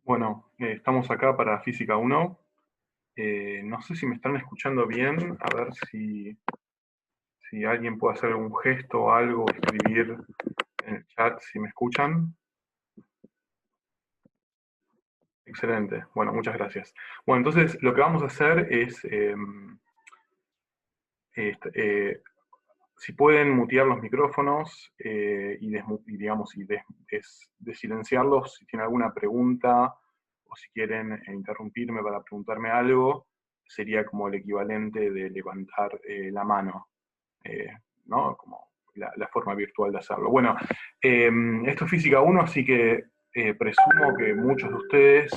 Bueno, estamos acá para Física 1. No sé si me están escuchando bien, a ver si alguien puede hacer algún gesto o algo, escribir en el chat si me escuchan. Excelente, bueno, muchas gracias. Bueno, entonces lo que vamos a hacer es, este, si pueden mutear los micrófonos digamos, desilenciarlos si tienen alguna pregunta o si quieren interrumpirme para preguntarme algo, sería como el equivalente de levantar la mano, eh, ¿no? Como la forma virtual de hacerlo. Bueno, esto es Física 1, así que presumo que muchos de ustedes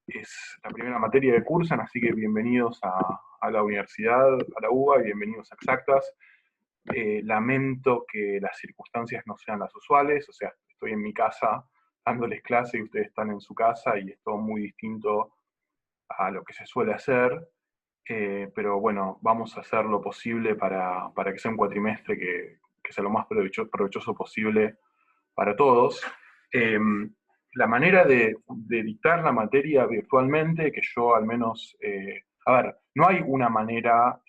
es la primera materia que cursan, así que bienvenidos a la universidad, a la UBA, y bienvenidos a Exactas. Lamento que las circunstancias no sean las usuales, o sea, estoy en mi casa dándoles clase y ustedes están en su casa y es todo muy distinto a lo que se suele hacer, pero bueno, vamos a hacer lo posible para que sea un cuatrimestre que sea lo más provechoso posible para todos. Eh, la manera de dictar la materia virtualmente, que yo al menos, a ver, no hay una manera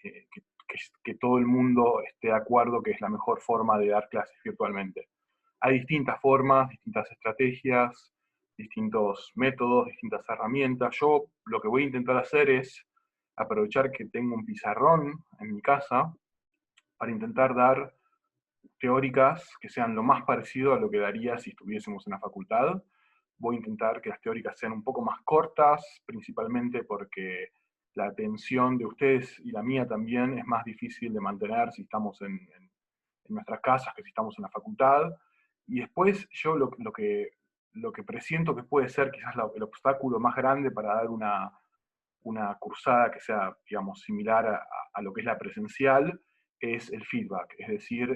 que todo el mundo esté de acuerdo que es la mejor forma de dar clases virtualmente. Hay distintas formas, distintas estrategias, distintos métodos, distintas herramientas. Yo lo que voy a intentar hacer es aprovechar que tengo un pizarrón en mi casa para intentar dar teóricas que sean lo más parecido a lo que daría si estuviésemos en la facultad. Voy a intentar que las teóricas sean un poco más cortas, principalmente porque la atención de ustedes y la mía también es más difícil de mantener si estamos en nuestras casas que si estamos en la facultad. Y después yo lo que presiento que puede ser quizás el obstáculo más grande para dar una cursada que sea, digamos, similar a lo que es la presencial, es el feedback. Es decir,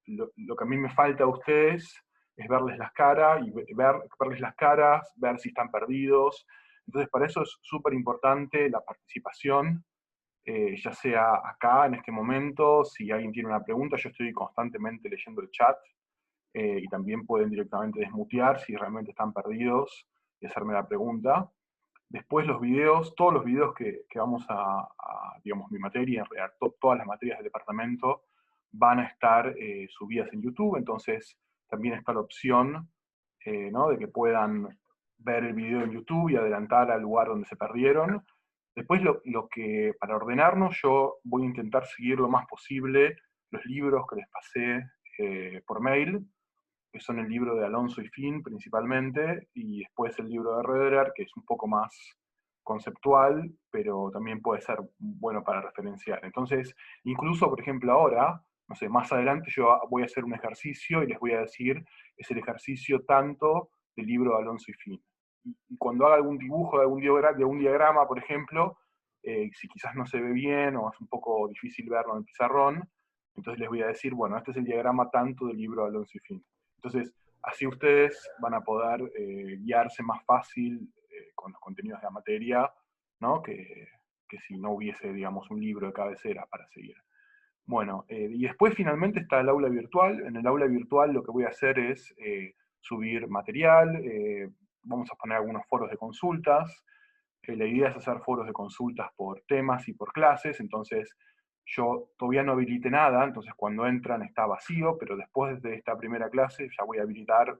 lo que a mí me falta a ustedes es verles las caras y verles las caras, ver si están perdidos. Entonces, para eso es súper importante la participación, ya sea acá en este momento, si alguien tiene una pregunta, yo estoy constantemente leyendo el chat, y también pueden directamente desmutear si realmente están perdidos y hacerme la pregunta. Después los videos, todos los videos que vamos digamos, mi materia, en realidad todas las materias del departamento van a estar subidas en YouTube, entonces también está la opción, ¿no? De que puedan ver el video en YouTube y adelantar al lugar donde se perdieron. Después lo que, para ordenarnos, yo voy a intentar seguir lo más posible los libros que les pasé por mail, que son el libro de Alonso y Finn principalmente, y después el libro de Roederer, que es un poco más conceptual, pero también puede ser bueno para referenciar. Entonces, incluso, por ejemplo, ahora, no sé, más adelante yo voy a hacer un ejercicio y les voy a decir, es el ejercicio tanto del libro de Alonso y Finn. Y cuando haga algún dibujo de un diagrama, por ejemplo, si quizás no se ve bien o es un poco difícil verlo en el pizarrón, entonces les voy a decir, bueno, este es el diagrama tanto del libro de Alonso y Finn. Entonces, así ustedes van a poder guiarse más fácil con los contenidos de la materia, ¿no? Que si no hubiese, digamos, un libro de cabecera para seguir. Bueno, y después finalmente está el aula virtual. En el aula virtual lo que voy a hacer es subir material, vamos a poner algunos foros de consultas. La idea es hacer foros de consultas por temas y por clases, entonces yo todavía no habilité nada, entonces cuando entran está vacío, pero después de esta primera clase ya voy a habilitar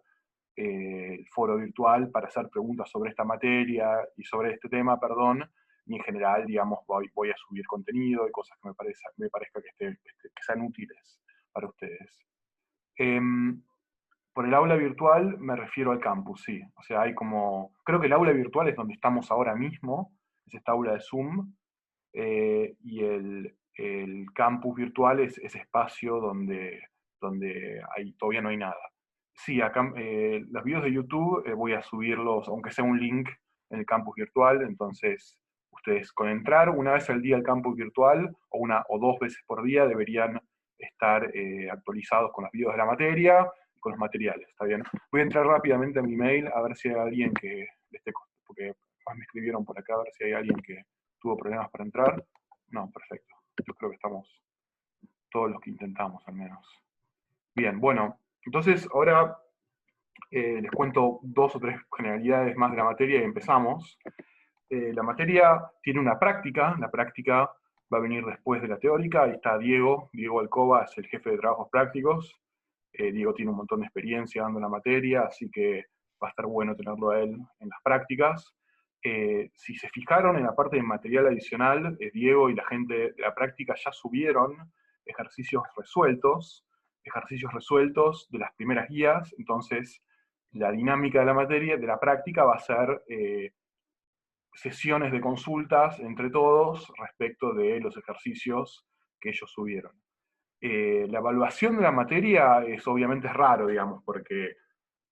el foro virtual para hacer preguntas sobre esta materia y sobre este tema, perdón, y en general, digamos, voy a subir contenido y cosas que me parezca que sean útiles para ustedes. Por el aula virtual me refiero al campus, sí. O sea, hay como, creo que el aula virtual es donde estamos ahora mismo, es esta aula de Zoom, y el campus virtual es ese espacio donde todavía no hay nada. Sí, acá los videos de YouTube voy a subirlos, aunque sea un link en el campus virtual, entonces ustedes con entrar una vez al día al campus virtual, o una o dos veces por día, deberían estar actualizados con los videos de la materia y con los materiales, ¿está bien? Voy a entrar rápidamente a mi mail a ver si hay alguien que esté, porque más me escribieron por acá, a ver si hay alguien que tuvo problemas para entrar. No, perfecto. Yo creo que estamos todos los que intentamos, al menos. Bien, bueno, entonces ahora Les cuento 2 o 3 generalidades más de la materia y empezamos. La materia tiene una práctica, la práctica va a venir después de la teórica. Ahí está Diego Alcoba, es el jefe de trabajos prácticos. Diego tiene un montón de experiencia dando la materia, así que va a estar bueno tenerlo a él en las prácticas. Si se fijaron en la parte de material adicional, Diego y la gente de la práctica ya subieron ejercicios resueltos de las primeras guías. Entonces la dinámica de la materia, de la práctica, va a ser sesiones de consultas entre todos respecto de los ejercicios que ellos subieron. La evaluación de la materia es obviamente raro, digamos, porque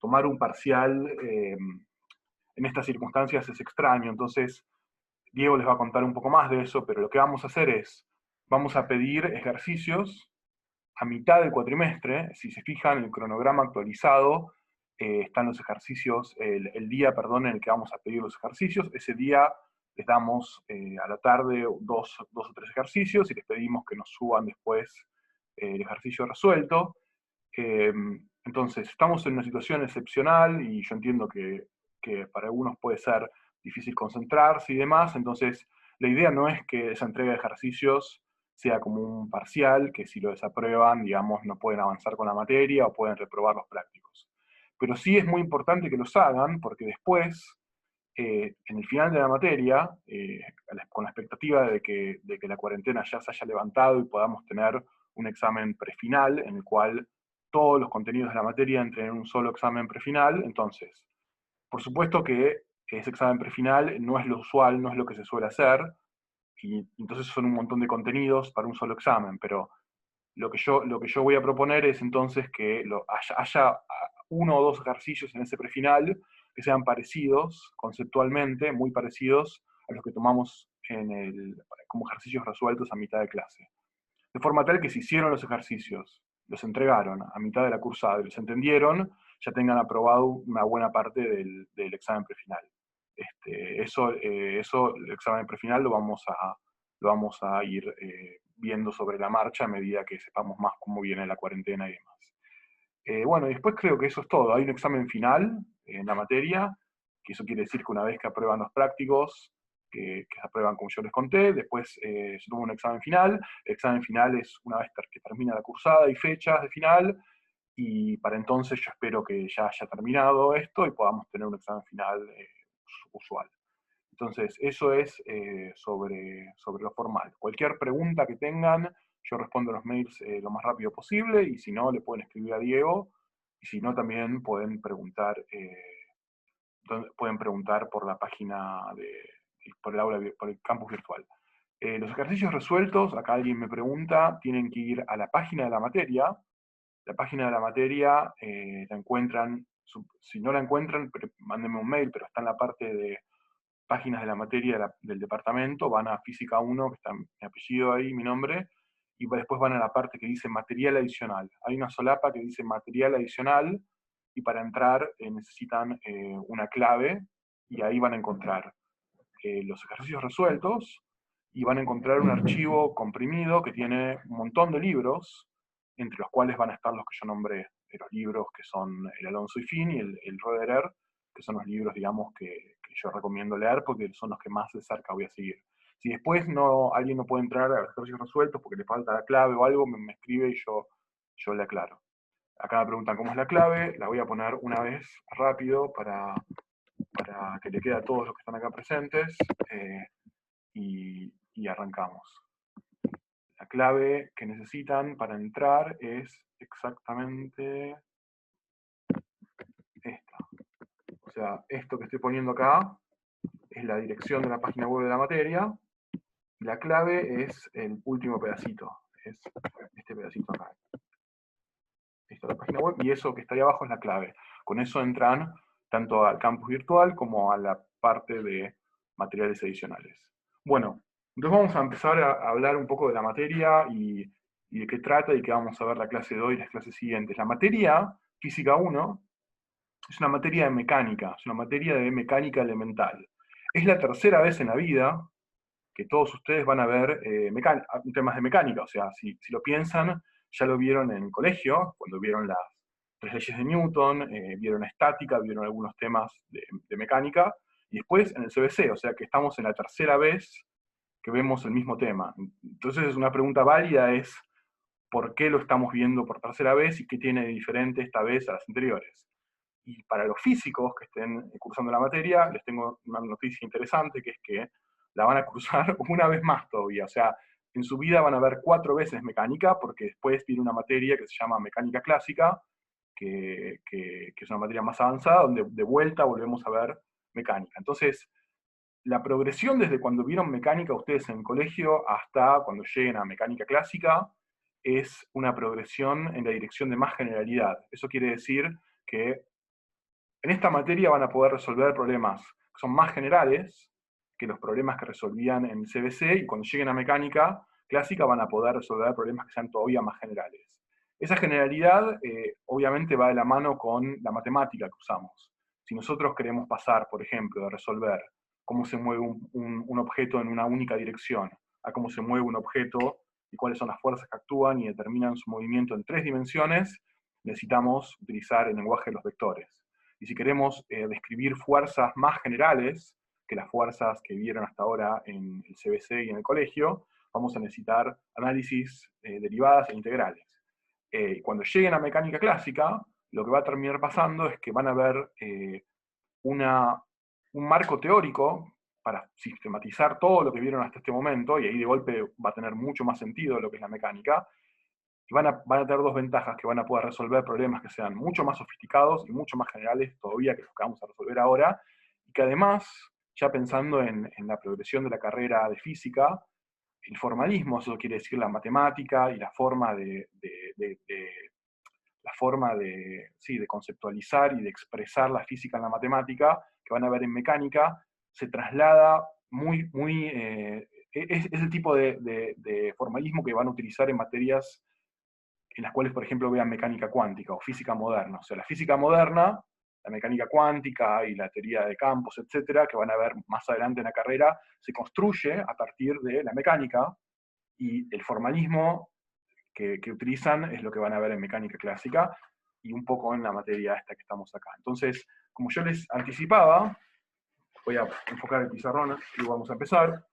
tomar un parcial en estas circunstancias es extraño. Entonces, Diego les va a contar un poco más de eso, pero lo que vamos a hacer es, vamos a pedir ejercicios a mitad del cuatrimestre. Si se fijan, en el cronograma actualizado están los ejercicios, el día, perdón, en el que vamos a pedir los ejercicios. Ese día les damos a la tarde dos o tres ejercicios y les pedimos que nos suban después el ejercicio resuelto. Entonces, estamos en una situación excepcional y yo entiendo que para algunos puede ser difícil concentrarse y demás. Entonces, la idea no es que esa entrega de ejercicios sea como un parcial, que si lo desaprueban, digamos, no pueden avanzar con la materia o pueden reprobar los prácticos. Pero sí es muy importante que los hagan, porque después, en el final de la materia, con la expectativa de que la cuarentena ya se haya levantado y podamos tener un examen prefinal en el cual todos los contenidos de la materia entren en un solo examen prefinal. Entonces, por supuesto que ese examen prefinal no es lo usual, no es lo que se suele hacer, y entonces son un montón de contenidos para un solo examen, pero lo que yo voy a proponer es entonces que haya 1 o 2 ejercicios en ese prefinal que sean parecidos, conceptualmente, muy parecidos a los que tomamos como ejercicios resueltos a mitad de clase. De forma tal que si hicieron los ejercicios, los entregaron a mitad de la cursada y los entendieron, ya tengan aprobado una buena parte del examen prefinal. El examen prefinal lo vamos a ir viendo sobre la marcha a medida que sepamos más cómo viene la cuarentena y demás. Bueno, y después creo que eso es todo. Hay un examen final en la materia, que eso quiere decir que una vez que aprueban los prácticos, que se aprueban como yo les conté, después se toma un examen final. El examen final es una vez que termina la cursada y fechas de final, y para entonces yo espero que ya haya terminado esto y podamos tener un examen final usual. Entonces, eso es sobre lo formal. Cualquier pregunta que tengan, yo respondo a los mails lo más rápido posible, y si no, le pueden escribir a Diego, y si no, también pueden preguntar por la página, por el aula, por el campus virtual. Los ejercicios resueltos, acá alguien me pregunta, tienen que ir a la página de la materia. La página de la materia la encuentran, si no la encuentran, mándenme un mail, pero está en la parte de páginas de la materia del departamento, van a Física 1, que está mi apellido ahí, mi nombre, y después van a la parte que dice material adicional. Hay una solapa que dice material adicional, y para entrar necesitan una clave, y ahí van a encontrar los ejercicios resueltos, y van a encontrar un archivo comprimido que tiene un montón de libros, entre los cuales van a estar los que yo nombré, los libros que son el Alonso y Finn y el Roederer, que son los libros, digamos, que yo recomiendo leer porque son los que más de cerca voy a seguir. Si después alguien no puede entrar a los ejercicios resueltos porque le falta la clave o algo, me escribe y yo le aclaro. Acá me preguntan cómo es la clave, la voy a poner una vez rápido para que le quede a todos los que están acá presentes, y arrancamos. La clave que necesitan para entrar es exactamente esta. O sea, esto que estoy poniendo acá es la dirección de la página web de la materia. La clave es el último pedacito, es este pedacito acá. Esta es la página web y eso que está ahí abajo es la clave. Con eso entran tanto al campus virtual como a la parte de materiales adicionales. Bueno, entonces vamos a empezar a hablar un poco de la materia y de qué trata y qué vamos a ver la clase de hoy y las clases siguientes. La materia, Física 1, es una materia de mecánica, es una materia de mecánica elemental. Es la tercera vez en la vida que todos ustedes van a ver temas de mecánica. O sea, si lo piensan, ya lo vieron en colegio, cuando vieron tres leyes de Newton, vieron estática, vieron algunos temas de mecánica, y después en el CBC, o sea que estamos en la tercera vez que vemos el mismo tema. Entonces una pregunta válida es, ¿por qué lo estamos viendo por tercera vez y qué tiene de diferente esta vez a las anteriores? Y para los físicos que estén cursando la materia, les tengo una noticia interesante, que es que la van a cursar una vez más todavía. O sea, en su vida van a ver 4 veces mecánica, porque después viene una materia que se llama mecánica clásica, que es una materia más avanzada, donde de vuelta volvemos a ver mecánica. Entonces, la progresión desde cuando vieron mecánica ustedes en el colegio hasta cuando lleguen a mecánica clásica es una progresión en la dirección de más generalidad. Eso quiere decir que en esta materia van a poder resolver problemas que son más generales que los problemas que resolvían en CBC, y cuando lleguen a mecánica clásica van a poder resolver problemas que sean todavía más generales. Esa generalidad obviamente va de la mano con la matemática que usamos. Si nosotros queremos pasar, por ejemplo, de resolver cómo se mueve un objeto en una única dirección a cómo se mueve un objeto y cuáles son las fuerzas que actúan y determinan su movimiento en 3 dimensiones, necesitamos utilizar el lenguaje de los vectores. Y si queremos describir fuerzas más generales que las fuerzas que vieron hasta ahora en el CBC y en el colegio, vamos a necesitar análisis derivadas e integrales. Cuando lleguen a mecánica clásica, lo que va a terminar pasando es que van a ver un marco teórico para sistematizar todo lo que vieron hasta este momento, y ahí de golpe va a tener mucho más sentido lo que es la mecánica, y van a tener dos ventajas: que van a poder resolver problemas que sean mucho más sofisticados y mucho más generales todavía que los que vamos a resolver ahora, y que además, ya pensando en la progresión de la carrera de física, el formalismo, eso quiere decir la matemática y la forma sí, de conceptualizar y de expresar la física en la matemática, que van a ver en mecánica, se traslada es el tipo de formalismo que van a utilizar en materias en las cuales, por ejemplo, vean mecánica cuántica o física moderna. O sea, la física moderna, la mecánica cuántica y la teoría de campos, etcétera, que van a ver más adelante en la carrera, se construye a partir de la mecánica, y el formalismo que utilizan es lo que van a ver en mecánica clásica y un poco en la materia esta que estamos acá. Entonces, como yo les anticipaba, voy a enfocar el pizarrón y vamos a empezar.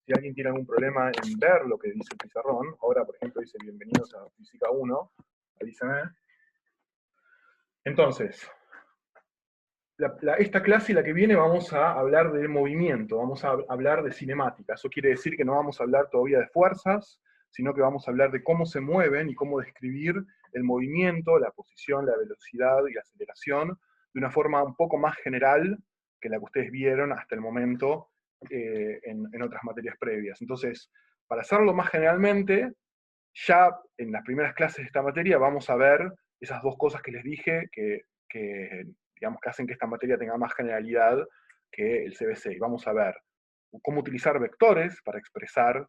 Si alguien tiene algún problema en ver lo que dice el pizarrón, ahora por ejemplo dice bienvenidos a Física 1, avísame. Entonces, esta clase y la que viene vamos a hablar de movimiento, vamos a hablar de cinemática. Eso quiere decir que no vamos a hablar todavía de fuerzas, sino que vamos a hablar de cómo se mueven y cómo describir el movimiento, la posición, la velocidad y la aceleración de una forma un poco más general que la que ustedes vieron hasta el momento en otras materias previas. Entonces, para hacerlo más generalmente, ya en las primeras clases de esta materia vamos a ver esas dos cosas que les dije digamos, que hacen que esta materia tenga más generalidad que el CBC. Y vamos a ver cómo utilizar vectores para expresar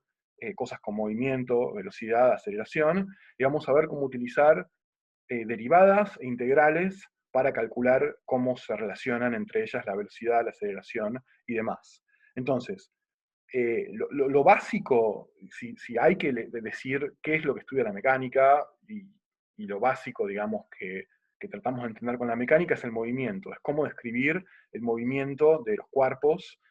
cosas como movimiento, velocidad, aceleración, y vamos a ver cómo utilizar derivadas e integrales para calcular cómo se relacionan entre ellas la velocidad, la aceleración y demás. Entonces, lo básico, si hay que decir qué es lo que estudia la mecánica, y lo básico, digamos, que tratamos de entender con la mecánica, es el movimiento, es cómo describir el movimiento de los cuerpos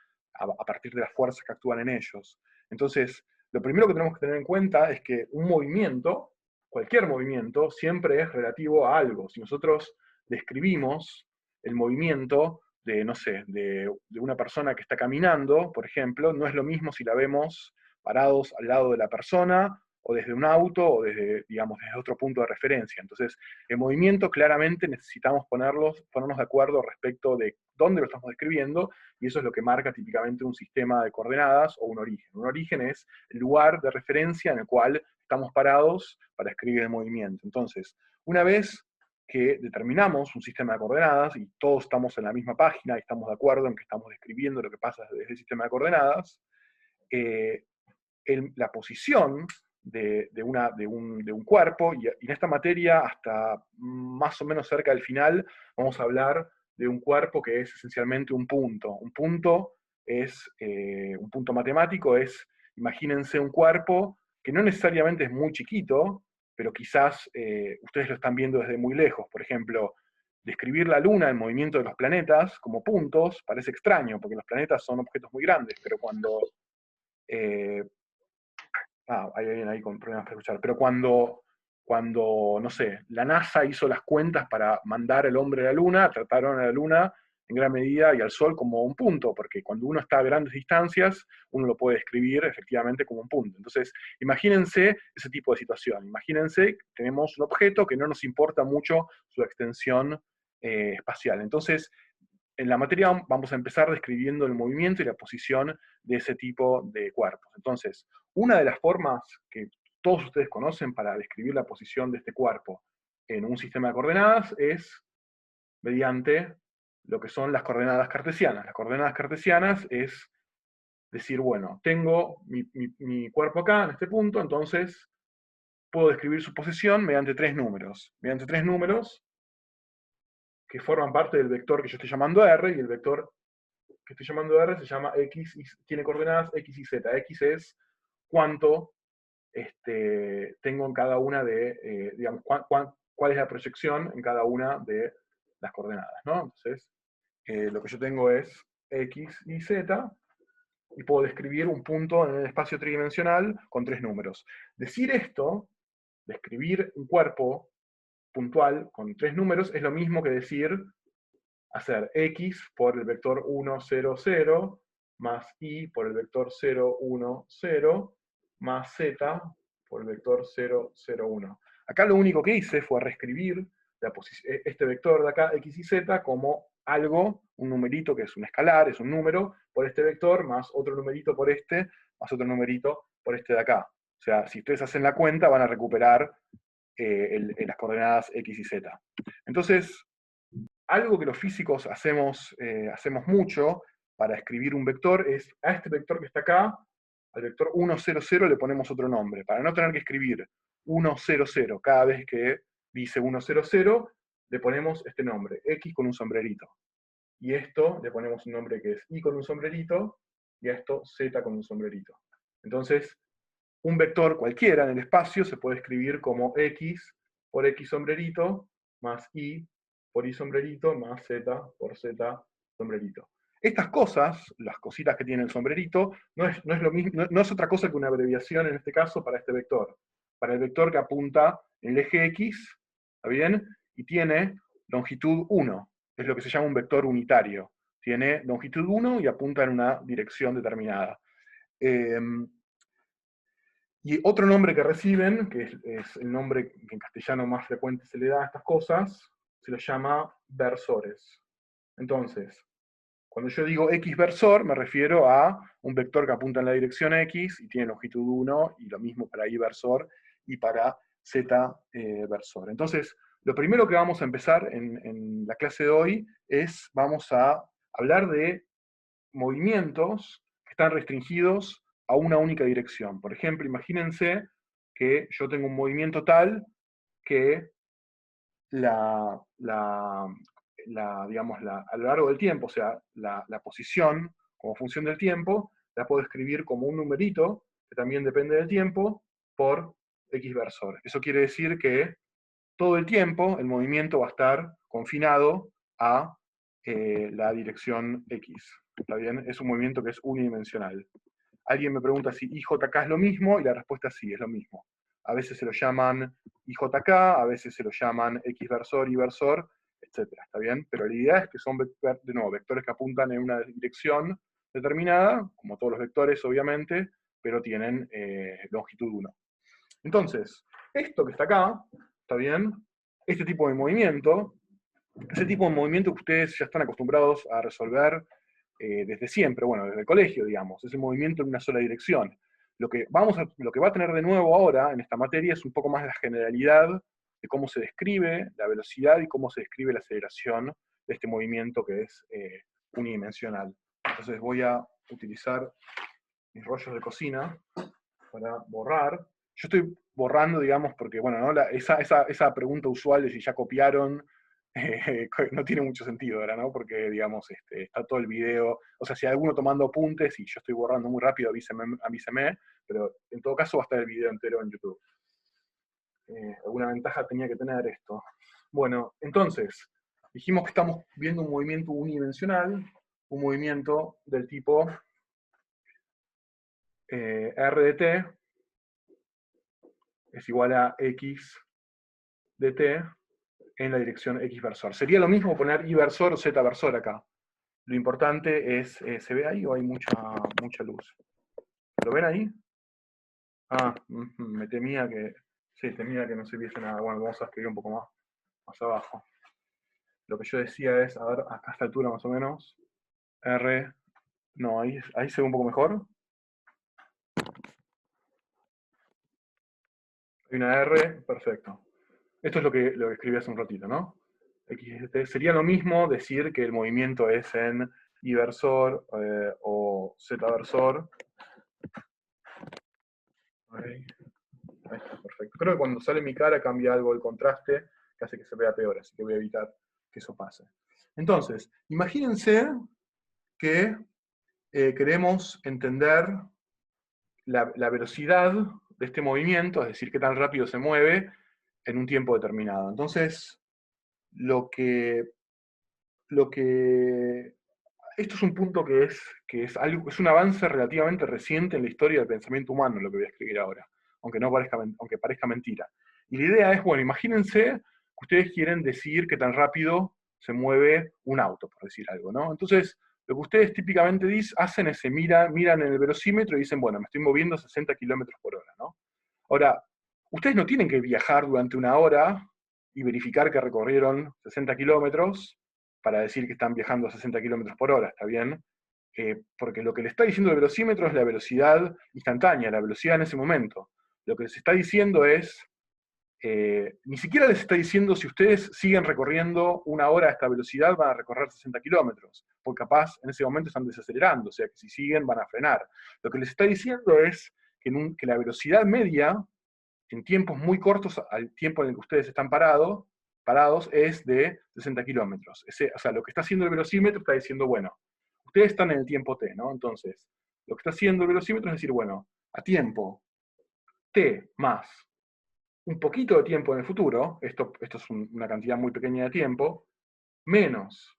a partir de las fuerzas que actúan en ellos. Entonces, lo primero que tenemos que tener en cuenta es que un movimiento, cualquier movimiento, siempre es relativo a algo. Si nosotros describimos el movimiento de, no sé, de una persona que está caminando, por ejemplo, no es lo mismo si la vemos parados al lado de la persona, o desde un auto, o desde, digamos, desde otro punto de referencia. Entonces, el movimiento claramente necesitamos ponernos de acuerdo respecto de dónde lo estamos describiendo, y eso es lo que marca típicamente un sistema de coordenadas o un origen. Un origen es el lugar de referencia en el cual estamos parados para escribir el movimiento. Entonces, una vez que determinamos un sistema de coordenadas y todos estamos en la misma página y estamos de acuerdo en que estamos describiendo lo que pasa desde el sistema de coordenadas, la posición de un cuerpo, y en esta materia hasta más o menos cerca del final vamos a hablar de un cuerpo que es esencialmente un punto. Un punto un punto matemático es, imagínense un cuerpo que no necesariamente es muy chiquito, pero quizás ustedes lo están viendo desde muy lejos. Por ejemplo, describir la Luna, el movimiento de los planetas, como puntos, parece extraño, porque los planetas son objetos muy grandes, pero cuando... hay alguien ahí con problemas para escuchar, pero cuando, no sé, la NASA hizo las cuentas para mandar el hombre a la Luna, trataron a la Luna en gran medida y al Sol como un punto, porque cuando uno está a grandes distancias, uno lo puede describir efectivamente como un punto. Entonces, imagínense ese tipo de situación. Imagínense que tenemos un objeto que no nos importa mucho su extensión espacial. Entonces, en la materia vamos a empezar describiendo el movimiento y la posición de ese tipo de cuerpos. Entonces, una de las formas que todos ustedes conocen para describir la posición de este cuerpo en un sistema de coordenadas es mediante lo que son las coordenadas cartesianas. Las coordenadas cartesianas es decir, bueno, tengo mi cuerpo acá, en este punto, entonces puedo describir su posición mediante tres números. Mediante tres números que forman parte del vector que yo estoy llamando R, y el vector que estoy llamando R se llama X, y tiene coordenadas X y Z. X es cuánto tengo en cada una de, digamos, cuál es la proyección en cada una de las coordenadas, ¿no? Entonces, lo que yo tengo es X y Z, y puedo describir un punto en el espacio tridimensional con tres números. Decir esto, describir un cuerpo puntual con tres números, es lo mismo que decir hacer x por el vector 1, 0, 0, más y por el vector 0, 1, 0, más z por el vector 0, 0, 1. Acá lo único que hice fue reescribir este vector de acá, x y z, como algo, un numerito que es un escalar, es un número, por este vector, más otro numerito por este, más otro numerito por este de acá. O sea, si ustedes hacen la cuenta, van a recuperar las coordenadas x y z. Entonces, algo que los físicos hacemos mucho para escribir un vector es, a este vector que está acá, al vector 1, 0, 0 le ponemos otro nombre, para no tener que escribir 1, 0, 0 cada vez que dice 1, 0, 0, le ponemos este nombre, X con un sombrerito. Y esto le ponemos un nombre que es Y con un sombrerito, y a esto Z con un sombrerito. Entonces, un vector cualquiera en el espacio se puede escribir como X por X sombrerito, más Y por Y sombrerito, más Z por Z sombrerito. Estas cosas, las cositas que tiene el sombrerito, no es lo mismo, no es otra cosa que una abreviación en este caso para este vector. Para el vector que apunta en el eje X, ¿está bien? Y tiene longitud 1, es lo que se llama un vector unitario. Tiene longitud 1 y apunta en una dirección determinada. Y otro nombre que reciben, que es el nombre que en castellano más frecuente se le da a estas cosas, se los llama versores. Entonces, cuando yo digo X versor, me refiero a un vector que apunta en la dirección X y tiene longitud 1, y lo mismo para Y versor y para Z versor. Entonces, lo primero que vamos a empezar en la clase de hoy es, vamos a hablar de movimientos que están restringidos a una única dirección. Por ejemplo, imagínense que yo tengo un movimiento tal que digamos, a lo largo del tiempo, o sea, la posición como función del tiempo, la puedo escribir como un numerito, que también depende del tiempo, por X versor. Eso quiere decir que todo el tiempo el movimiento va a estar confinado a la dirección X. ¿Está bien? Es un movimiento que es unidimensional. Alguien me pregunta si IJK es lo mismo, y la respuesta es sí, es lo mismo. A veces se lo llaman IJK, a veces se lo llaman X versor, Y versor, etc. ¿Está bien? Pero la idea es que son, de nuevo, vectores que apuntan en una dirección determinada, como todos los vectores, obviamente, pero tienen longitud 1. Entonces, esto que está acá, ¿está bien? Este tipo de movimiento, ese tipo de movimiento que ustedes ya están acostumbrados a resolver desde siempre, bueno, desde el colegio, digamos, ese movimiento en una sola dirección. Lo que va a tener de nuevo ahora en esta materia es un poco más la generalidad de cómo se describe la velocidad y cómo se describe la aceleración de este movimiento que es unidimensional. Entonces voy a utilizar mis rollos de cocina para borrar. Yo estoy borrando, digamos, porque, bueno, ¿no? esa pregunta usual de si ya copiaron, no tiene mucho sentido ahora, ¿no? Porque, digamos, está todo el video, o sea, si hay alguno tomando apuntes y yo estoy borrando muy rápido, avíseme, pero en todo caso va a estar el video entero en YouTube. alguna ventaja tenía que tener esto. Bueno, entonces, dijimos que estamos viendo un movimiento unidimensional, un movimiento del tipo R de t es igual a x de t en la dirección x versor. Sería lo mismo poner y versor o z versor acá. Lo importante es, ¿se ve ahí o hay mucha luz? ¿Lo ven ahí? Ah, me temía que, sí, temía que no se viese nada. Bueno, vamos a escribir un poco más abajo. Lo que yo decía es, a ver, acá a esta altura más o menos, R, no, ahí se ve un poco mejor. Hay una R, perfecto. Esto es lo que escribí hace un ratito, ¿no? XT. Sería lo mismo decir que el movimiento es en Y versor o Z versor. Ahí está, perfecto. Creo que cuando sale mi cara cambia algo el contraste que hace que se vea peor, así que voy a evitar que eso pase. Entonces, imagínense que queremos entender la velocidad de este movimiento, es decir, qué tan rápido se mueve en un tiempo determinado. Entonces, esto es un punto que es un avance relativamente reciente en la historia del pensamiento humano, lo que voy a escribir ahora, aunque parezca mentira. Y la idea es, bueno, imagínense que ustedes quieren decir qué tan rápido se mueve un auto, por decir algo, ¿no? Entonces, lo que ustedes típicamente hacen es miran en el velocímetro y dicen, bueno, me estoy moviendo a 60 kilómetros por hora, ¿no? Ahora, ustedes no tienen que viajar durante una hora y verificar que recorrieron 60 kilómetros para decir que están viajando a 60 kilómetros por hora, ¿está bien? Porque lo que le está diciendo el velocímetro es la velocidad instantánea, la velocidad en ese momento. Lo que les está diciendo es, ni siquiera les está diciendo si ustedes siguen recorriendo una hora a esta velocidad van a recorrer 60 kilómetros, porque capaz en ese momento están desacelerando, o sea que si siguen van a frenar. Lo que les está diciendo es que la velocidad media, en tiempos muy cortos al tiempo en el que ustedes están parados, es de 60 kilómetros. O sea, lo que está haciendo el velocímetro está diciendo, bueno, ustedes están en el tiempo t, ¿no? Entonces, lo que está haciendo el velocímetro es decir, bueno, a tiempo t más un poquito de tiempo en el futuro, esto es una cantidad muy pequeña de tiempo, menos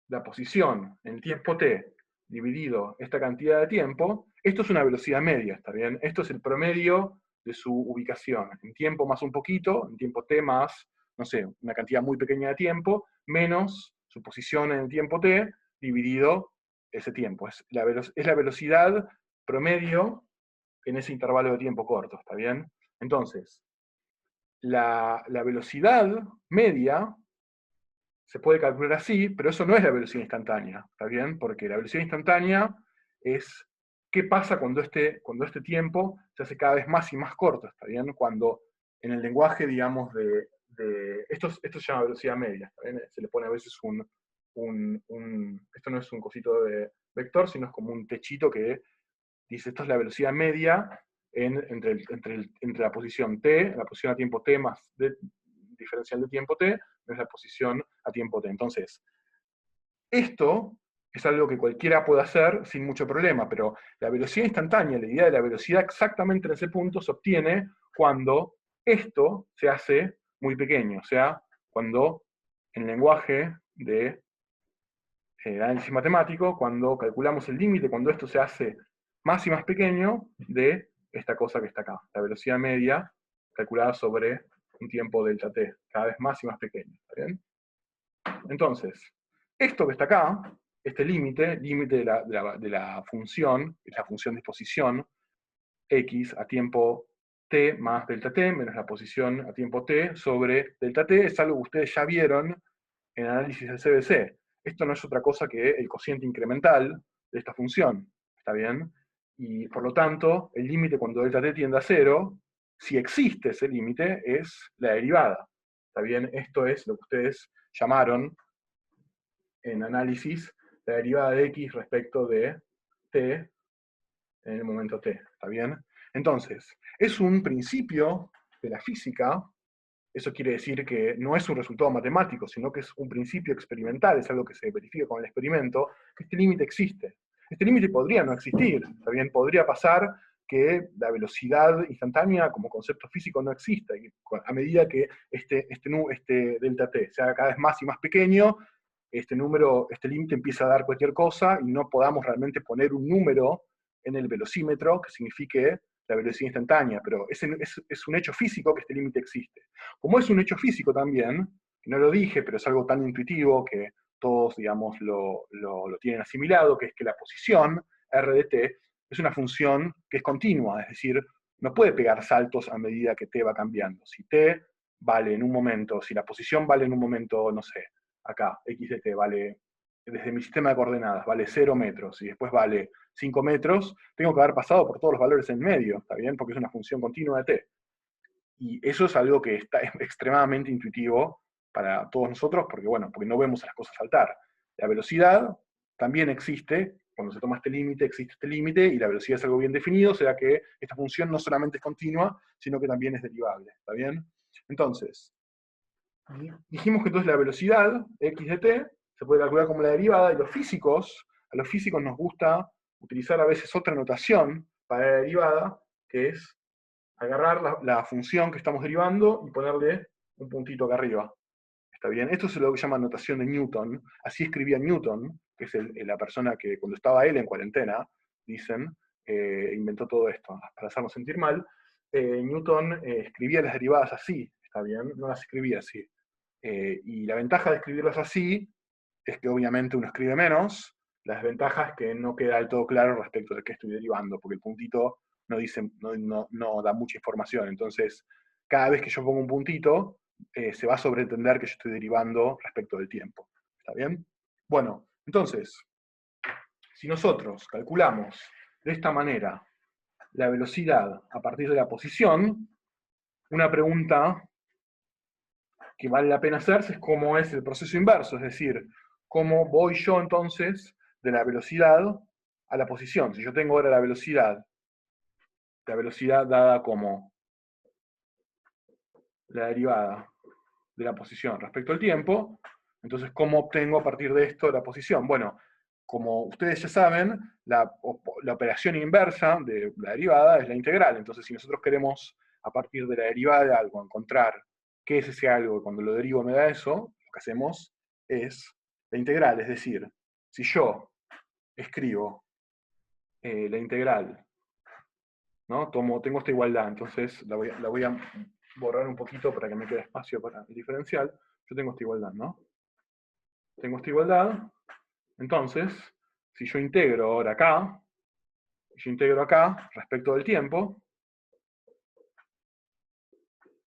la posición en tiempo t dividido esta cantidad de tiempo, esto es una velocidad media, ¿está bien? Esto es el promedio de su ubicación, en tiempo más un poquito, en tiempo t más, no sé, una cantidad muy pequeña de tiempo, menos su posición en el tiempo t dividido ese tiempo. Es la velocidad promedio en ese intervalo de tiempo corto, ¿está bien? Entonces, la velocidad media se puede calcular así, pero eso no es la velocidad instantánea, ¿está bien? Porque la velocidad instantánea es qué pasa cuando este tiempo se hace cada vez más y más corto, ¿está bien? Cuando en el lenguaje, digamos, esto se llama velocidad media, ¿está bien? Se le pone a veces esto no es un cosito de vector, sino es como un techito que dice, esto es la velocidad media entre la posición t, la posición a tiempo t más diferencial de tiempo t, es la posición a tiempo t. Entonces, esto es algo que cualquiera puede hacer sin mucho problema, pero la velocidad instantánea, la idea de la velocidad exactamente en ese punto, se obtiene cuando esto se hace muy pequeño, o sea, cuando en lenguaje de análisis matemático, cuando calculamos el límite, cuando esto se hace más y más pequeño de esta cosa que está acá, la velocidad media calculada sobre un tiempo delta t, cada vez más y más pequeño, ¿está bien? Entonces, esto que está acá, este límite de la función, es la función de posición, x a tiempo t más delta t, menos la posición a tiempo t sobre delta t, es algo que ustedes ya vieron en análisis del CBC. Esto no es otra cosa que el cociente incremental de esta función, ¿está bien? Y por lo tanto, el límite cuando delta t tiende a 0, si existe ese límite, es la derivada, ¿está bien? Esto es lo que ustedes llamaron en análisis la derivada de x respecto de t en el momento t, ¿está bien? Entonces, es un principio de la física. Eso quiere decir que no es un resultado matemático, sino que es un principio experimental, es algo que se verifica con el experimento, que este límite existe. Este límite podría no existir, también podría pasar que la velocidad instantánea como concepto físico no exista, y a medida que este delta t se haga cada vez más y más pequeño, este límite empieza a dar cualquier cosa y no podamos realmente poner un número en el velocímetro que signifique la velocidad instantánea, pero es un hecho físico que este límite existe. Como es un hecho físico también, no lo dije, pero es algo tan intuitivo que todos, digamos, lo tienen asimilado, que es que la posición, r de t, es una función que es continua, es decir, no puede pegar saltos a medida que t va cambiando. Si t vale en un momento, si la posición vale en un momento, no sé, acá, x de t vale, desde mi sistema de coordenadas, vale 0 metros, y después vale 5 metros, tengo que haber pasado por todos los valores en medio, ¿está bien? Porque es una función continua de t. Y eso es algo que está extremadamente intuitivo para todos nosotros, porque bueno, porque no vemos a las cosas saltar. La velocidad también existe, cuando se toma este límite, existe este límite, y la velocidad es algo bien definido, o sea que esta función no solamente es continua, sino que también es derivable, ¿está bien? Entonces, dijimos que entonces la velocidad, x de t, se puede calcular como la derivada, y a los físicos nos gusta utilizar a veces otra notación para la derivada, que es agarrar la función que estamos derivando y ponerle un puntito acá arriba. ¿Está bien? Esto es lo que se llama notación de Newton. Así escribía Newton, que es la persona que cuando estaba él en cuarentena, dicen, inventó todo esto, para hacernos sentir mal. Newton escribía las derivadas así, ¿está bien? No las escribía así. Y la ventaja de escribirlas así es que obviamente uno escribe menos, la desventaja es que no queda del todo claro respecto de qué estoy derivando, porque el puntito no da mucha información. Entonces, cada vez que yo pongo un puntito, se va a sobreentender que yo estoy derivando respecto del tiempo. ¿Está bien? Bueno, entonces, si nosotros calculamos de esta manera la velocidad a partir de la posición, una pregunta que vale la pena hacerse es cómo es el proceso inverso, es decir, cómo voy yo entonces de la velocidad a la posición. Si yo tengo ahora la velocidad dada como la derivada de la posición respecto al tiempo, entonces ¿cómo obtengo a partir de esto la posición? Bueno, como ustedes ya saben, la operación inversa de la derivada es la integral. Entonces, si nosotros queremos, a partir de la derivada de algo, encontrar qué es ese algo y cuando lo derivo me da eso, lo que hacemos es la integral. Es decir, si yo escribo la integral, ¿no? Tengo esta igualdad, entonces la voy a borrar un poquito para que me quede espacio para el diferencial. Yo tengo esta igualdad, ¿no? Tengo esta igualdad, entonces, si yo integro ahora acá, yo integro acá respecto del tiempo,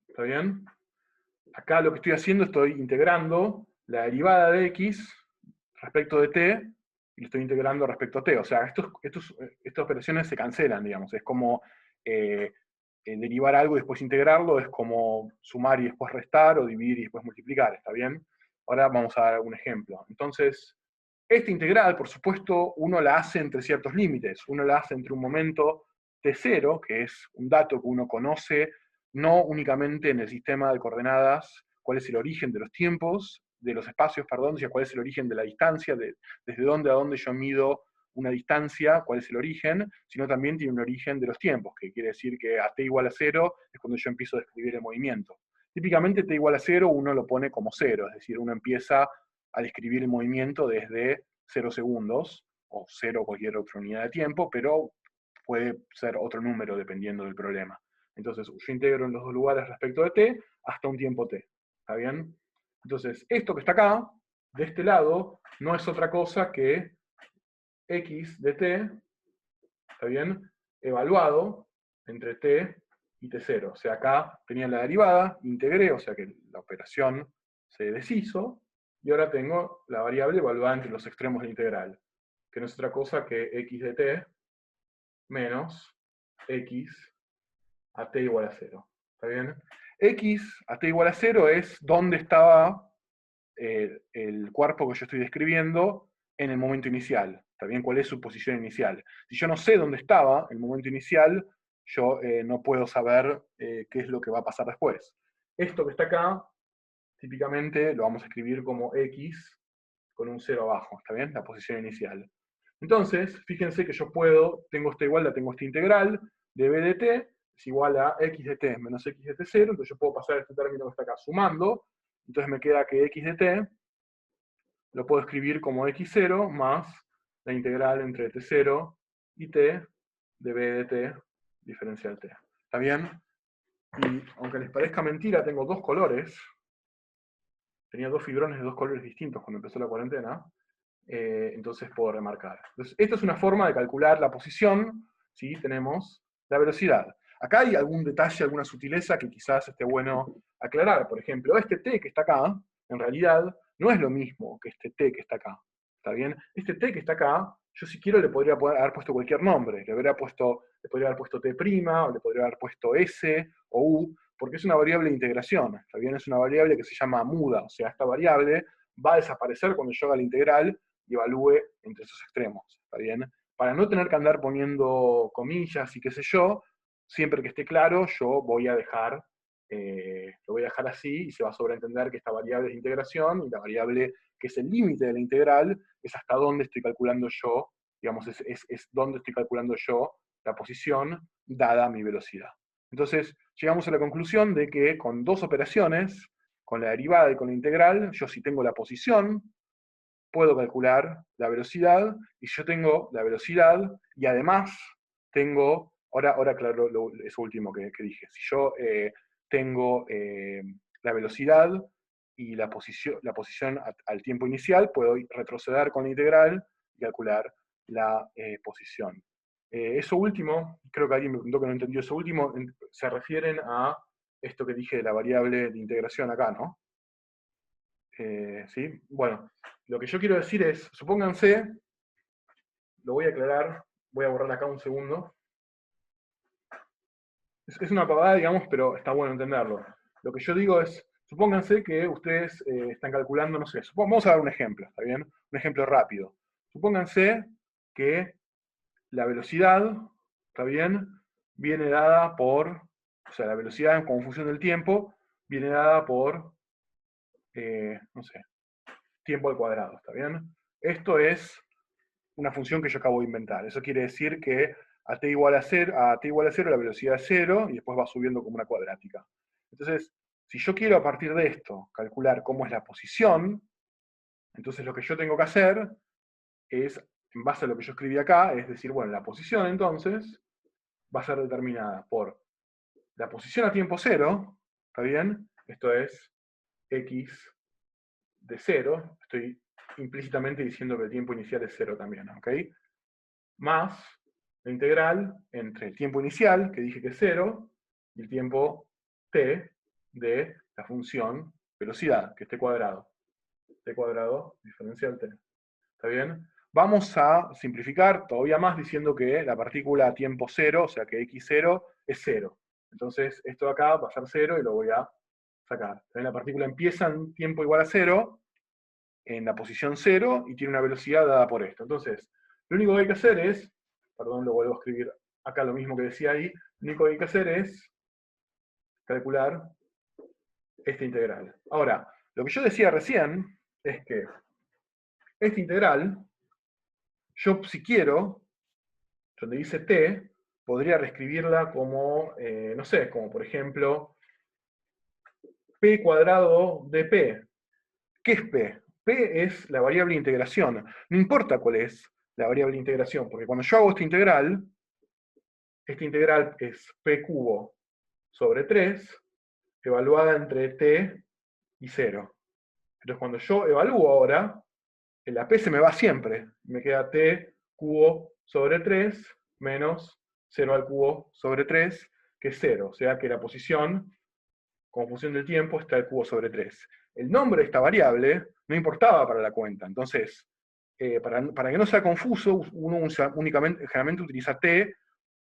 ¿está bien? Acá lo que estoy haciendo, estoy integrando la derivada de x respecto de t, y lo estoy integrando respecto a t. O sea, estas operaciones se cancelan, digamos. Es como derivar algo y después integrarlo, es como sumar y después restar, o dividir y después multiplicar, ¿está bien? Ahora vamos a dar un ejemplo. Entonces, esta integral, por supuesto, uno la hace entre ciertos límites. Uno la hace entre un momento t0, que es un dato que uno conoce, no únicamente en el sistema de coordenadas, cuál es el origen de los tiempos, de los espacios, perdón, sino cuál es el origen de la distancia, desde dónde a dónde yo mido una distancia, cuál es el origen, sino también tiene un origen de los tiempos, que quiere decir que a t igual a 0 es cuando yo empiezo a describir el movimiento. Típicamente t igual a 0 uno lo pone como 0, es decir, uno empieza a describir el movimiento desde 0 segundos, o 0 cualquier otra unidad de tiempo, pero puede ser otro número dependiendo del problema. Entonces, yo integro en los dos lugares respecto de t hasta un tiempo t. ¿Está bien? Entonces, esto que está acá, de este lado, no es otra cosa que x de t, ¿está bien? Evaluado entre t y t0. O sea, acá tenía la derivada, integré, o sea que la operación se deshizo, y ahora tengo la variable evaluada entre los extremos de la integral, que no es otra cosa que x de t menos x a t igual a 0. ¿Está bien? X a t igual a 0 es dónde estaba el cuerpo que yo estoy describiendo en el momento inicial. ¿Está bien? ¿Cuál es su posición inicial? Si yo no sé dónde estaba en el momento inicial, yo no puedo saber qué es lo que va a pasar después. Esto que está acá, típicamente lo vamos a escribir como x con un 0 abajo, ¿está bien? La posición inicial. Entonces, fíjense que yo tengo esta igualdad, tengo esta integral, de b de t es igual a x de t menos x de t0, entonces yo puedo pasar este término que está acá sumando, entonces me queda que x de t lo puedo escribir como x0 más la integral entre t0 y t de b de t diferencial t. ¿Está bien? Y aunque les parezca mentira, tengo dos colores. Tenía dos fibrones de dos colores distintos cuando empezó la cuarentena. Entonces puedo remarcar. Entonces, esta es una forma de calcular la posición, ¿sí? Tenemos la velocidad. Acá hay algún detalle, alguna sutileza que quizás esté bueno aclarar. Por ejemplo, este t que está acá, en realidad, no es lo mismo que este t que está acá. ¿Está bien? Este t que está acá, yo si quiero le podría haber puesto cualquier nombre. Le podría haber puesto t', o le podría haber puesto s o u, porque es una variable de integración. ¿Está bien? Es una variable que se llama muda. O sea, esta variable va a desaparecer cuando yo haga la integral y evalúe entre esos extremos, ¿está bien? Para no tener que andar poniendo comillas y qué sé yo, siempre que esté claro, yo voy a dejar, lo voy a dejar así y se va a sobreentender que esta variable es de integración y la variable que es el límite de la integral es hasta dónde estoy calculando yo, digamos, es dónde estoy calculando yo la posición dada mi velocidad. Entonces, llegamos a la conclusión de que con dos operaciones, con la derivada y con la integral, yo si tengo la posición, puedo calcular la velocidad, y yo tengo la velocidad, y además tengo, ahora aclaro eso último que dije, si yo tengo la velocidad y la posición al tiempo inicial, puedo retroceder con la integral y calcular la posición. Eso último, creo que alguien me preguntó que no entendió eso último, se refieren a esto que dije de la variable de integración acá, ¿no? ¿Sí? Bueno, lo que yo quiero decir es, supónganse, lo voy a aclarar, voy a borrar acá un segundo. Es una pavada, digamos, pero está bueno entenderlo. Lo que yo digo es, supónganse que ustedes están calculando, no sé, vamos a dar un ejemplo, ¿está bien? Un ejemplo rápido. Supónganse que la velocidad, ¿está bien? Viene dada por, o sea, la velocidad como función del tiempo, viene dada por, no sé, tiempo al cuadrado, ¿está bien? Esto es una función que yo acabo de inventar. Eso quiere decir que a t igual a 0, la velocidad es 0 y después va subiendo como una cuadrática. Entonces, si yo quiero a partir de esto calcular cómo es la posición, entonces lo que yo tengo que hacer es, en base a lo que yo escribí acá, es decir, bueno, la posición entonces va a ser determinada por la posición a tiempo 0, ¿está bien? Esto es x de 0, estoy implícitamente diciendo que el tiempo inicial es 0 también, ¿ok? Más la integral entre el tiempo inicial, que dije que es 0, y el tiempo t de la función velocidad, que es t cuadrado. T cuadrado diferencial t. ¿Está bien? Vamos a simplificar todavía más diciendo que la partícula a tiempo 0, o sea que x0 es 0. Entonces esto de acá va a ser 0 y lo voy a sacar. La partícula empieza en tiempo igual a 0, en la posición 0, y tiene una velocidad dada por esto. Entonces, lo único que hay que hacer es, perdón, lo vuelvo a escribir acá lo mismo que decía ahí, lo único que hay que hacer es calcular esta integral. Ahora, lo que yo decía recién es que esta integral, yo si quiero, donde dice t, podría reescribirla como, no sé, como por ejemplo, p cuadrado de p. ¿Qué es p? P es la variable de integración. No importa cuál es la variable de integración, porque cuando yo hago esta integral es p cubo sobre 3, evaluada entre t y 0. Entonces cuando yo evalúo ahora, la p se me va siempre. Me queda t cubo sobre 3 menos 0 al cubo sobre 3, que es 0. O sea que la posición, como función del tiempo, está el cubo sobre 3. El nombre de esta variable no importaba para la cuenta. Entonces, para que no sea confuso, uno únicamente, generalmente utiliza t,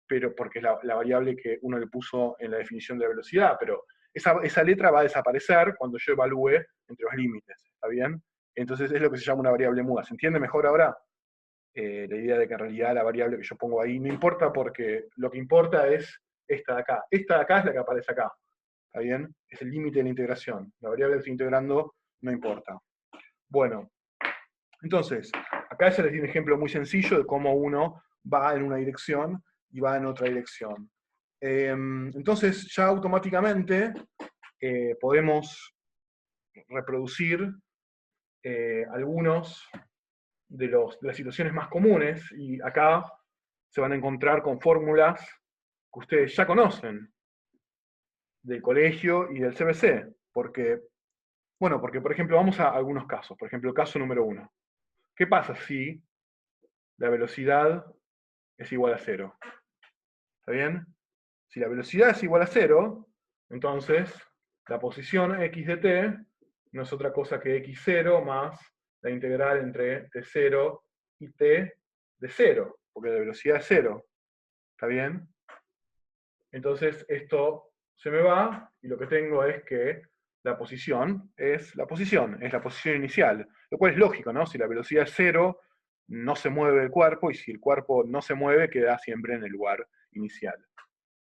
pero porque es la variable que uno le puso en la definición de la velocidad, pero esa letra va a desaparecer cuando yo evalúe entre los límites, ¿está bien? Entonces es lo que se llama una variable muda. ¿Se entiende mejor ahora? La idea de que en realidad la variable que yo pongo ahí no importa, porque lo que importa es esta de acá. Esta de acá es la que aparece acá, ¿está bien? Es el límite de la integración. La variable que estoy integrando no importa. Bueno, entonces, acá se les di un ejemplo muy sencillo de cómo uno va en una dirección y va en otra dirección. Entonces ya automáticamente podemos reproducir algunos de las situaciones más comunes, y acá se van a encontrar con fórmulas que ustedes ya conocen del colegio y del CBC, porque, bueno, porque por ejemplo vamos a algunos casos, por ejemplo el caso número 1. ¿Qué pasa si la velocidad es igual a 0? ¿Está bien? Si la velocidad es igual a 0, entonces la posición x de t no es otra cosa que x0 más la integral entre t0 y t de 0, porque la velocidad es 0. ¿Está bien? Entonces esto se me va, y lo que tengo es que la posición es la posición inicial, lo cual es lógico, ¿no? Si la velocidad es 0, no se mueve el cuerpo, y si el cuerpo no se mueve, queda siempre en el lugar inicial.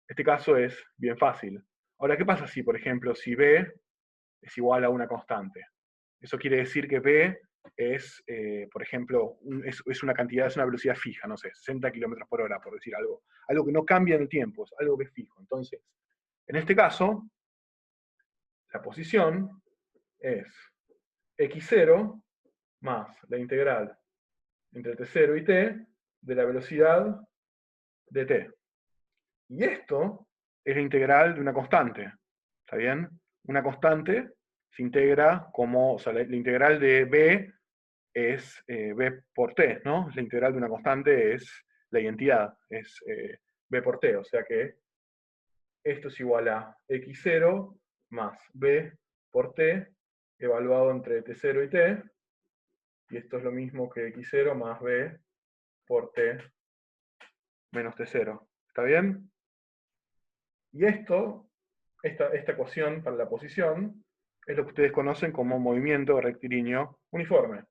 Este caso es bien fácil. Ahora, ¿qué pasa si, por ejemplo, si b es igual a una constante? Eso quiere decir que b es, por ejemplo, es una cantidad, es una velocidad fija, no sé, 60 kilómetros por hora, por decir algo. Algo que no cambia en el tiempo, es algo que es fijo. Entonces, en este caso, la posición es x0 más la integral entre t0 y t de la velocidad de t. Y esto es la integral de una constante. ¿Está bien? Una constante se integra como, o sea, la integral de b es b por t, ¿no? La integral de una constante es la identidad, es b por t, o sea que esto es igual a x0 más b por t, evaluado entre t0 y t, y esto es lo mismo que x0 más b por t menos t0. ¿Está bien? Y esto, esta ecuación para la posición, es lo que ustedes conocen como movimiento rectilíneo uniforme.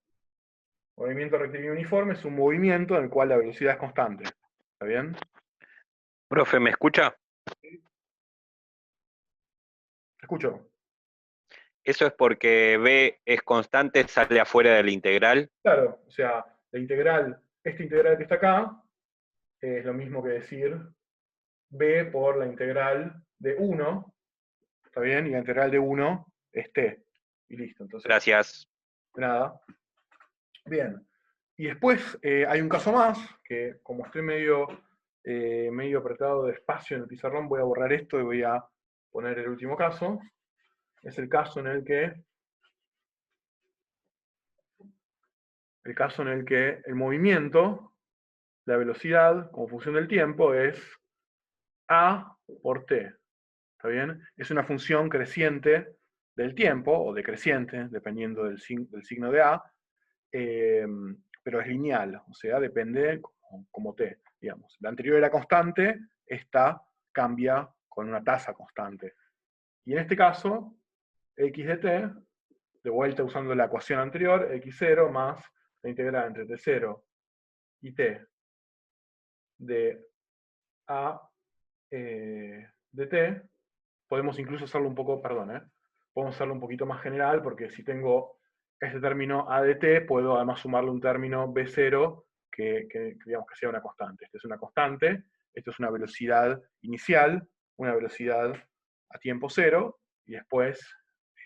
Movimiento rectilíneo uniforme es un movimiento en el cual la velocidad es constante. ¿Está bien? Profe, ¿me escucha? ¿Te escucho? Eso es porque B es constante, sale afuera de la integral. Claro, o sea, la integral, esta integral que está acá, es lo mismo que decir b por la integral de 1, ¿está bien? Y la integral de 1 es t. Y listo, entonces, Gracias. nada. Bien. Y después hay un caso más, que como estoy medio apretado de espacio en el pizarrón, voy a borrar esto y voy a poner el último caso. Es el caso en el que el movimiento, la velocidad, como función del tiempo, es a por t. ¿Está bien? Es una función creciente del tiempo, o decreciente, dependiendo del signo de a, pero es lineal, o sea, depende como t, digamos. La anterior era constante, esta cambia con una tasa constante. Y en este caso, x de t, de vuelta usando la ecuación anterior, x0 más la integral entre t0 y t de a de t, podemos incluso hacerlo un poco, podemos hacerlo un poquito más general, porque si tengo este término a de t, puedo además sumarle un término b0 que digamos que sea una constante. Esta es una constante, esto es una velocidad inicial, una velocidad a tiempo cero, y después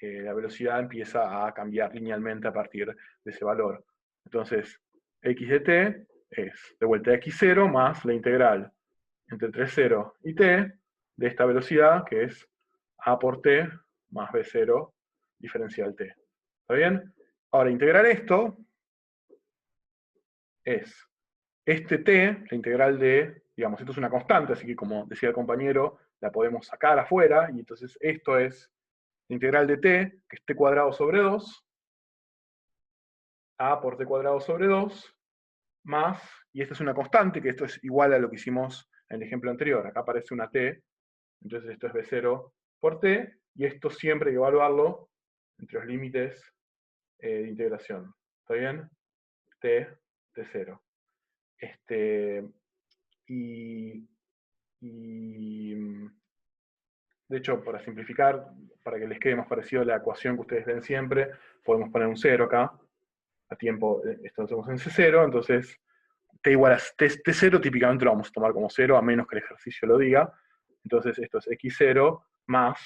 la velocidad empieza a cambiar linealmente a partir de ese valor. Entonces, x de t es de vuelta x0 más la integral entre t0 y t de esta velocidad, que es a por t más b0 diferencial t. ¿Está bien? Ahora, integrar esto es este t, la integral de, digamos, esto es una constante, así que como decía el compañero, la podemos sacar afuera, y entonces esto es la integral de t, que es t cuadrado sobre 2, a por t cuadrado sobre 2, más, y esta es una constante, que esto es igual a lo que hicimos en el ejemplo anterior. Acá aparece una t, entonces esto es b0 por t, y esto siempre hay que evaluarlo entre los límites de integración. ¿Está bien? T de 0. Y, y, de hecho, para simplificar, para que les quede más parecido a la ecuación que ustedes ven siempre, podemos poner un 0 acá, a tiempo, esto lo hacemos en C0, entonces t igual a T0 típicamente lo vamos a tomar como 0, a menos que el ejercicio lo diga. Entonces esto es x0 más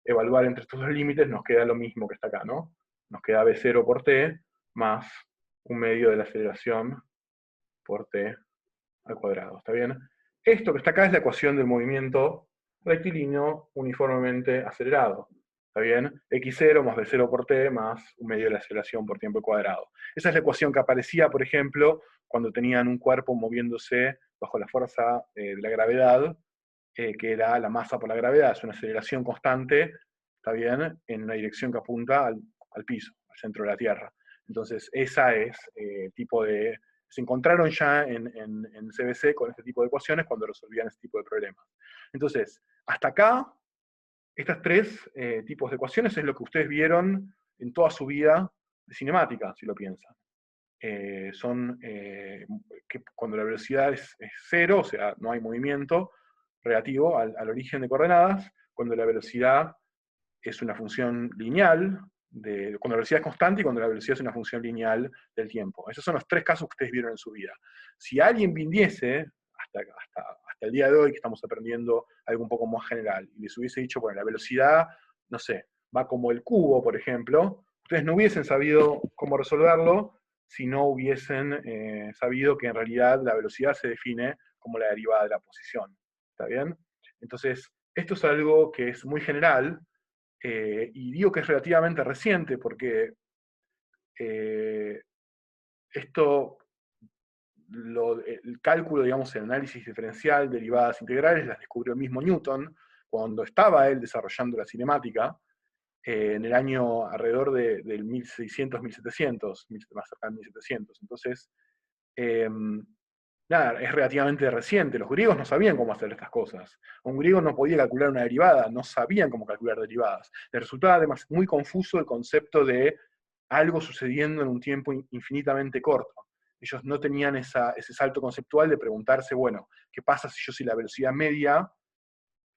evaluar entre estos dos límites, nos queda lo mismo que está acá, ¿no? Nos queda b0 por t más 1/2 de la aceleración por t al cuadrado, ¿está bien? Esto que está acá es la ecuación del movimiento rectilíneo uniformemente acelerado, ¿está bien? x0 más b0 por t más 1/2 de la aceleración por tiempo al cuadrado. Esa es la ecuación que aparecía, por ejemplo, cuando tenían un cuerpo moviéndose bajo la fuerza de la gravedad, que era la masa por la gravedad, es una aceleración constante, ¿está bien?, en una dirección que apunta al piso, al centro de la Tierra. Entonces, esa es el tipo de... Se encontraron ya en CBC con este tipo de ecuaciones cuando resolvían este tipo de problemas. Entonces, hasta acá, estas tres tipos de ecuaciones es lo que ustedes vieron en toda su vida de cinemática, si lo piensan. Son que cuando la velocidad es cero, o sea, no hay movimiento relativo al origen de coordenadas, cuando la velocidad es una función lineal, cuando la velocidad es constante y cuando la velocidad es una función lineal del tiempo. Esos son los tres casos que ustedes vieron en su vida. Si alguien viniese, hasta el día de hoy, que estamos aprendiendo algo un poco más general, y les hubiese dicho, bueno, la velocidad, no sé, va como el cubo, por ejemplo, ustedes no hubiesen sabido cómo resolverlo si no hubiesen sabido que en realidad la velocidad se define como la derivada de la posición. ¿Está bien? Entonces, esto es algo que es muy general, y digo que es relativamente reciente porque esto, el cálculo, digamos, el análisis diferencial, derivadas integrales, las descubrió el mismo Newton cuando estaba él desarrollando la cinemática, en el año alrededor del 1600, 1700, más cerca del 1700. Entonces, nada, es relativamente reciente. Los griegos no sabían cómo hacer estas cosas. Un griego no podía calcular una derivada, no sabían cómo calcular derivadas. Les resultaba además muy confuso el concepto de algo sucediendo en un tiempo infinitamente corto. Ellos no tenían ese salto conceptual de preguntarse, bueno, ¿qué pasa si yo la velocidad media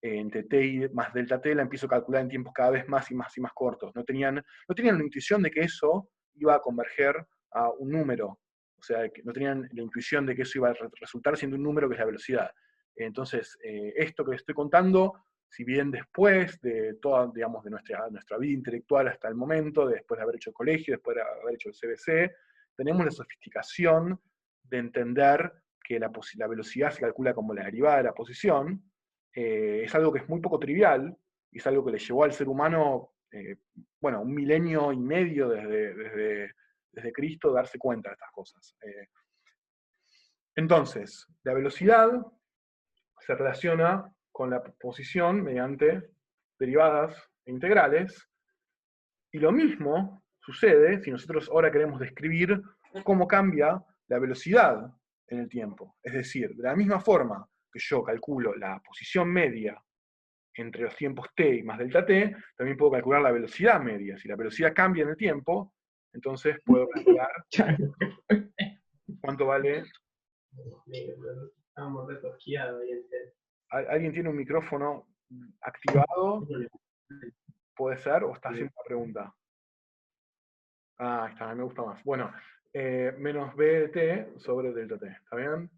entre t y más delta t la empiezo a calcular en tiempos cada vez más y más y más cortos? No tenían la intuición de que eso iba a converger a un número. O sea, que no tenían la intuición de que eso iba a resultar siendo un número que es la velocidad. Entonces, esto que les estoy contando, si bien después de toda, digamos, de nuestra vida intelectual hasta el momento, después de haber hecho el colegio, después de haber hecho el CBC, tenemos la sofisticación de entender que la velocidad se calcula como la derivada de la posición, es algo que es muy poco trivial, y es algo que le llevó al ser humano, bueno, 1,5 años desde Cristo darse cuenta de estas cosas. Entonces, la velocidad se relaciona con la posición mediante derivadas e integrales, y lo mismo sucede si nosotros ahora queremos describir cómo cambia la velocidad en el tiempo. Es decir, de la misma forma que yo calculo la posición media entre los tiempos t y más delta t, también puedo calcular la velocidad media. Si la velocidad cambia en el tiempo, entonces puedo calcular cuánto vale. ¿Alguien tiene un micrófono activado? ¿Puede ser? ¿O está haciendo una pregunta? Ah, está, me gusta más. Bueno, menos b de t sobre delta t, ¿está bien?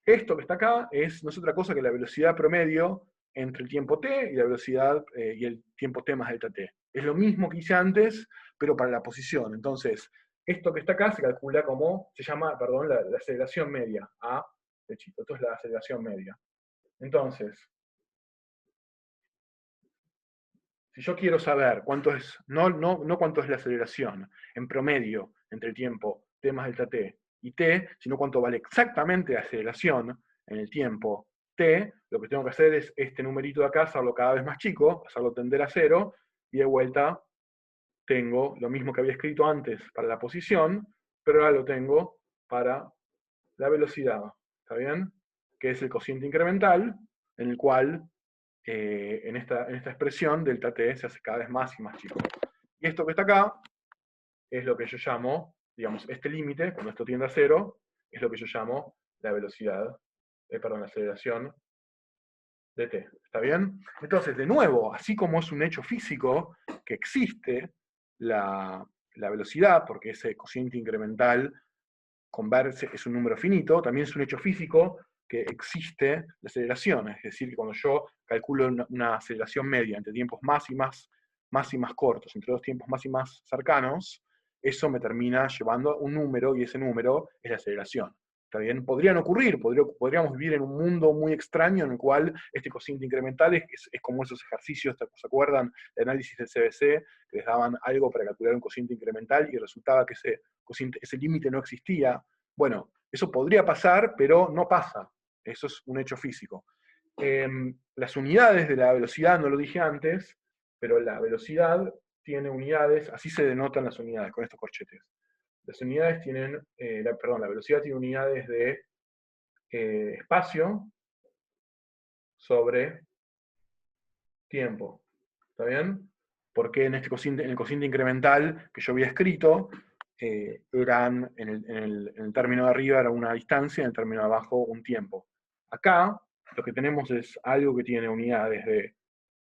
Esto que está acá no es otra cosa que la velocidad promedio entre el tiempo t y la velocidad y el tiempo t más delta t. Es lo mismo que hice antes, pero para la posición. Entonces, esto que está acá se calcula como, se llama, perdón, la aceleración media, A, derechito. Esto es la aceleración media. Entonces, si yo quiero saber cuánto es, no cuánto es la aceleración en promedio entre el tiempo t más delta t y t, sino cuánto vale exactamente la aceleración en el tiempo t, lo que tengo que hacer es este numerito de acá, hacerlo cada vez más chico, hacerlo tender a 0, y de vuelta tengo lo mismo que había escrito antes para la posición, pero ahora lo tengo para la velocidad, ¿está bien? Que es el cociente incremental, en el cual en esta expresión delta t se hace cada vez más y más chico. Y esto que está acá es lo que yo llamo, digamos, este límite, cuando esto tiende a 0, es lo que yo llamo la velocidad, la aceleración de t. ¿Está bien? Entonces, de nuevo, así como es un hecho físico que existe la velocidad, porque ese cociente incremental converge, es un número finito, también es un hecho físico que existe la aceleración, es decir, que cuando yo calculo una aceleración media entre tiempos más y más cortos, entre dos tiempos más y más cercanos, eso me termina llevando a un número, y ese número es la aceleración. ¿Está bien? Podrían ocurrir, podríamos vivir en un mundo muy extraño en el cual este cociente incremental es como esos ejercicios, ¿se acuerdan? De análisis del CBC, que les daban algo para calcular un cociente incremental y resultaba que ese límite no existía. Bueno, eso podría pasar, pero no pasa. Eso es un hecho físico. Las unidades de la velocidad, no lo dije antes, pero la velocidad tiene unidades, así se denotan las unidades con estos corchetes. Las unidades tienen, la velocidad tiene unidades de espacio sobre tiempo. ¿Está bien? Porque en el cociente incremental que yo había escrito, eran, en el término de arriba era una distancia, en el término de abajo un tiempo. Acá lo que tenemos es algo que tiene unidades de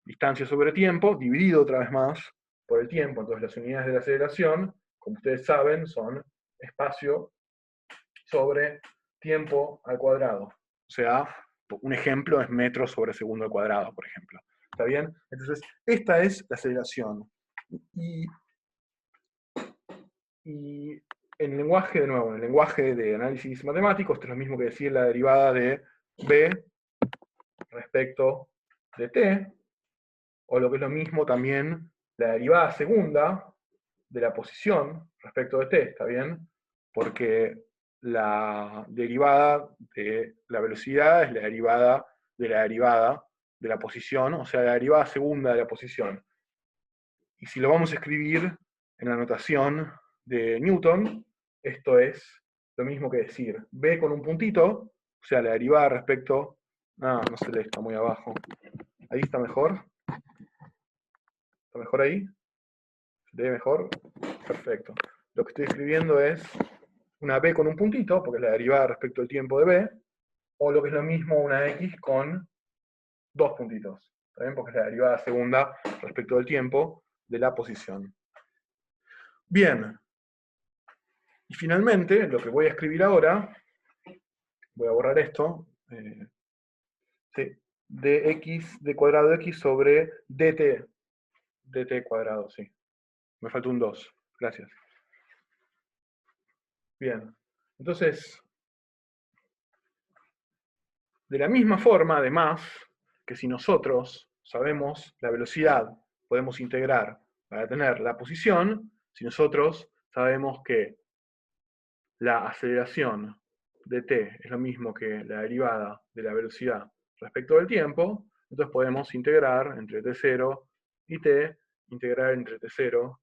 distancia sobre tiempo, dividido otra vez más por el tiempo. Entonces las unidades de la aceleración, como ustedes saben, son espacio sobre tiempo al cuadrado. O sea, un ejemplo es metros sobre segundo al cuadrado, por ejemplo. ¿Está bien? Entonces, esta es la aceleración. Y en el lenguaje, de nuevo, en el lenguaje de análisis matemático, esto es lo mismo que decir la derivada de b respecto de t, o lo que es lo mismo también, la derivada segunda de la posición respecto de t, ¿está bien? Porque la derivada de la velocidad es la derivada de la posición, o sea, la derivada segunda de la posición. Y si lo vamos a escribir en la notación de Newton, esto es lo mismo que decir b con un puntito, o sea, la derivada respecto... no se lee, está muy abajo. Ahí está mejor. ¿Está mejor ahí? ¿Se lee mejor? Perfecto. Lo que estoy escribiendo es una b con un puntito, porque es la derivada respecto al tiempo de b, o lo que es lo mismo una x con dos puntitos, ¿está bien? Porque es la derivada segunda respecto del tiempo de la posición. Bien, y finalmente, lo que voy a escribir ahora, voy a borrar esto, dx de cuadrado de x sobre dt cuadrado, sí. Me falta un 2, gracias. Bien, entonces, de la misma forma, además, que si nosotros sabemos la velocidad, podemos integrar para tener la posición, si nosotros sabemos que la aceleración de t es lo mismo que la derivada de la velocidad respecto del tiempo, entonces podemos integrar entre t0 y t, integrar entre t0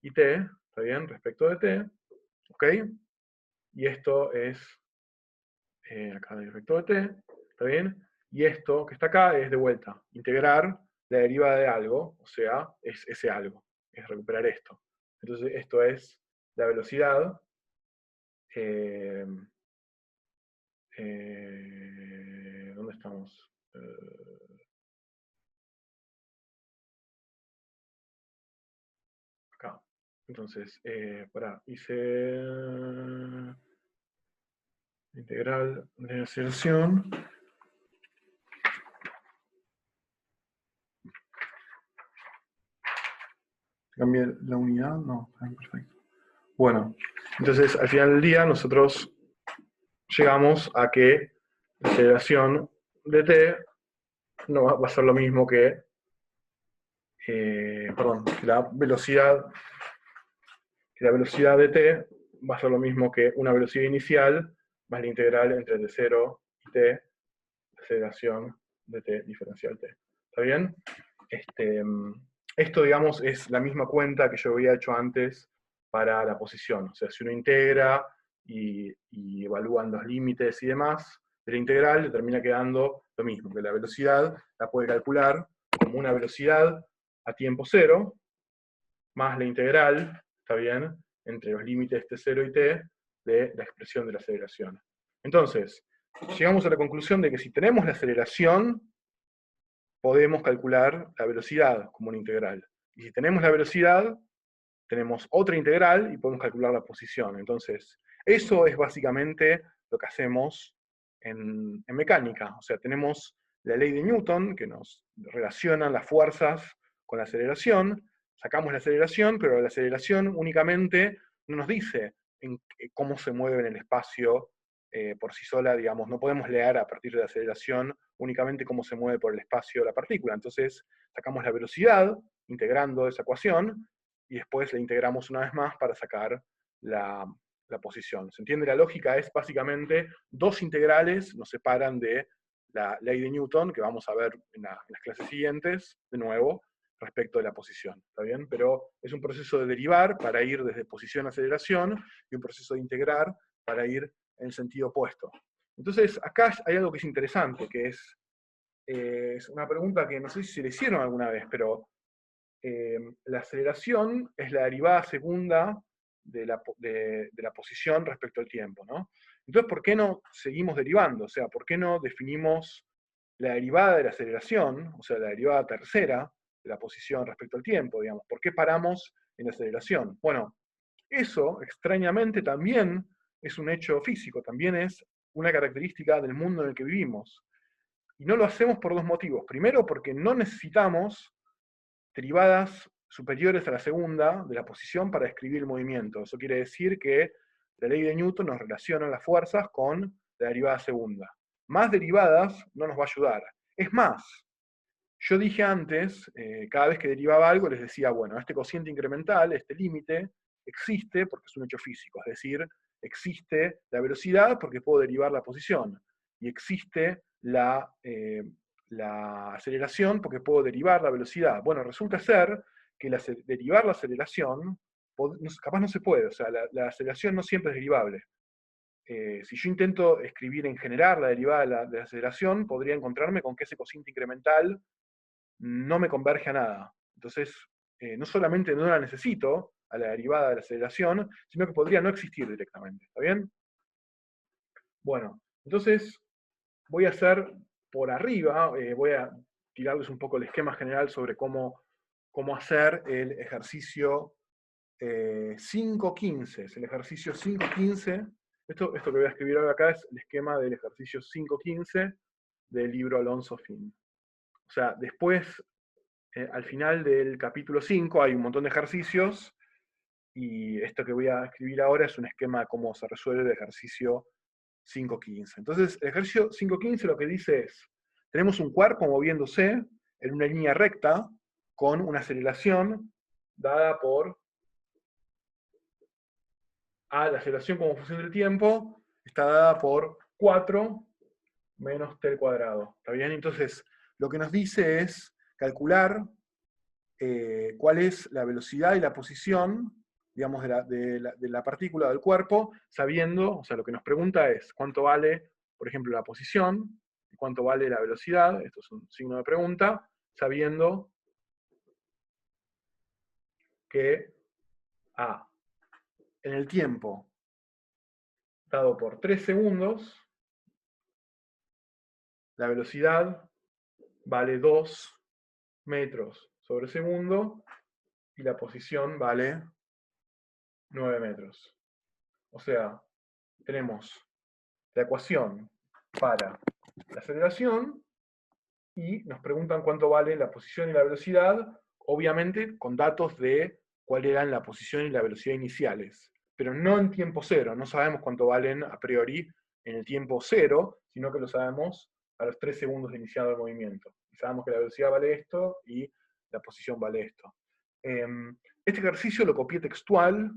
y t, ¿está bien? Respecto de t, ¿ok? Y esto es, acá respecto de t, ¿está bien? Y esto que está acá es de vuelta, integrar la derivada de algo, o sea, es ese algo, es recuperar esto. Entonces esto es la velocidad, ¿dónde estamos? Acá. Entonces, hice integral de aceleración. ¿Cambié la unidad? No, está bien, perfecto. Bueno, entonces al final del día nosotros llegamos a que la aceleración de t no va a ser lo mismo que, que la velocidad de t va a ser lo mismo que una velocidad inicial más la integral entre t0 y t, la aceleración de t diferencial t. ¿Está bien? Esto, digamos, es la misma cuenta que yo había hecho antes para la posición. O sea, si uno integra y evalúan los límites y demás de la integral, le termina quedando lo mismo, que la velocidad la puede calcular como una velocidad a tiempo cero, más la integral, ¿está bien?, entre los límites t0 y t de la expresión de la aceleración. Entonces, llegamos a la conclusión de que si tenemos la aceleración, podemos calcular la velocidad como una integral. Y si tenemos la velocidad, tenemos otra integral y podemos calcular la posición. Entonces, eso es básicamente lo que hacemos en mecánica. O sea, tenemos la ley de Newton, que nos relaciona las fuerzas con la aceleración, sacamos la aceleración, pero la aceleración únicamente no nos dice cómo se mueve en el espacio por sí sola, digamos, no podemos leer a partir de la aceleración únicamente cómo se mueve por el espacio la partícula. Entonces, sacamos la velocidad, integrando esa ecuación, y después la integramos una vez más para sacar la posición. ¿Se entiende? La lógica es básicamente dos integrales nos separan de la ley de Newton, que vamos a ver en las clases siguientes, de nuevo, respecto de la posición. ¿Está bien? Pero es un proceso de derivar para ir desde posición a aceleración, y un proceso de integrar para ir en sentido opuesto. Entonces, acá hay algo que es interesante, que es una pregunta que no sé si se le hicieron alguna vez, pero la aceleración es la derivada segunda de la posición respecto al tiempo, ¿no? Entonces, ¿por qué no seguimos derivando? O sea, ¿por qué no definimos la derivada de la aceleración, o sea, la derivada tercera de la posición respecto al tiempo, digamos? ¿Por qué paramos en la aceleración? Bueno, eso, extrañamente, también es un hecho físico, también es una característica del mundo en el que vivimos. Y no lo hacemos por dos motivos. Primero, porque no necesitamos derivadas superiores a la segunda de la posición para describir el movimiento. Eso quiere decir que la ley de Newton nos relaciona las fuerzas con la derivada segunda. Más derivadas no nos va a ayudar. Es más, yo dije antes, cada vez que derivaba algo, les decía, bueno, este cociente incremental, este límite, existe porque es un hecho físico, es decir, existe la velocidad porque puedo derivar la posición, y existe la aceleración porque puedo derivar la velocidad. Bueno, resulta ser que derivar la aceleración, capaz no se puede, o sea, la aceleración no siempre es derivable. Si yo intento escribir en general la derivada de la aceleración, podría encontrarme con que ese cociente incremental no me converge a nada. Entonces, no solamente no la necesito a la derivada de la aceleración, sino que podría no existir directamente. ¿Está bien? Bueno, entonces voy a hacer por arriba, voy a tirarles un poco el esquema general sobre cómo hacer el ejercicio 5.15. Es el ejercicio 5.15. Esto que voy a escribir ahora acá es el esquema del ejercicio 5.15 del libro Alonso Fin. O sea, después, al final del capítulo 5 hay un montón de ejercicios, y esto que voy a escribir ahora es un esquema de cómo se resuelve el ejercicio 5.15. Entonces, el ejercicio 5.15 lo que dice es, tenemos un cuerpo moviéndose en una línea recta con una aceleración dada por A, la aceleración como función del tiempo, está dada por 4 menos t al cuadrado. ¿Está bien? Entonces, lo que nos dice es calcular cuál es la velocidad y la posición, digamos, de la partícula del cuerpo, sabiendo, o sea, lo que nos pregunta es cuánto vale, por ejemplo, la posición, y cuánto vale la velocidad, esto es un signo de pregunta, sabiendo que en el tiempo dado por 3 segundos, la velocidad vale 2 metros sobre segundo, y la posición vale 9 metros. O sea, tenemos la ecuación para la aceleración, y nos preguntan cuánto vale la posición y la velocidad, obviamente con datos de cuál eran la posición y la velocidad iniciales, pero no en tiempo cero. No sabemos cuánto valen a priori en el tiempo cero, sino que lo sabemos a los 3 segundos de iniciado el movimiento. Y sabemos que la velocidad vale esto y la posición vale esto. Este ejercicio lo copié textual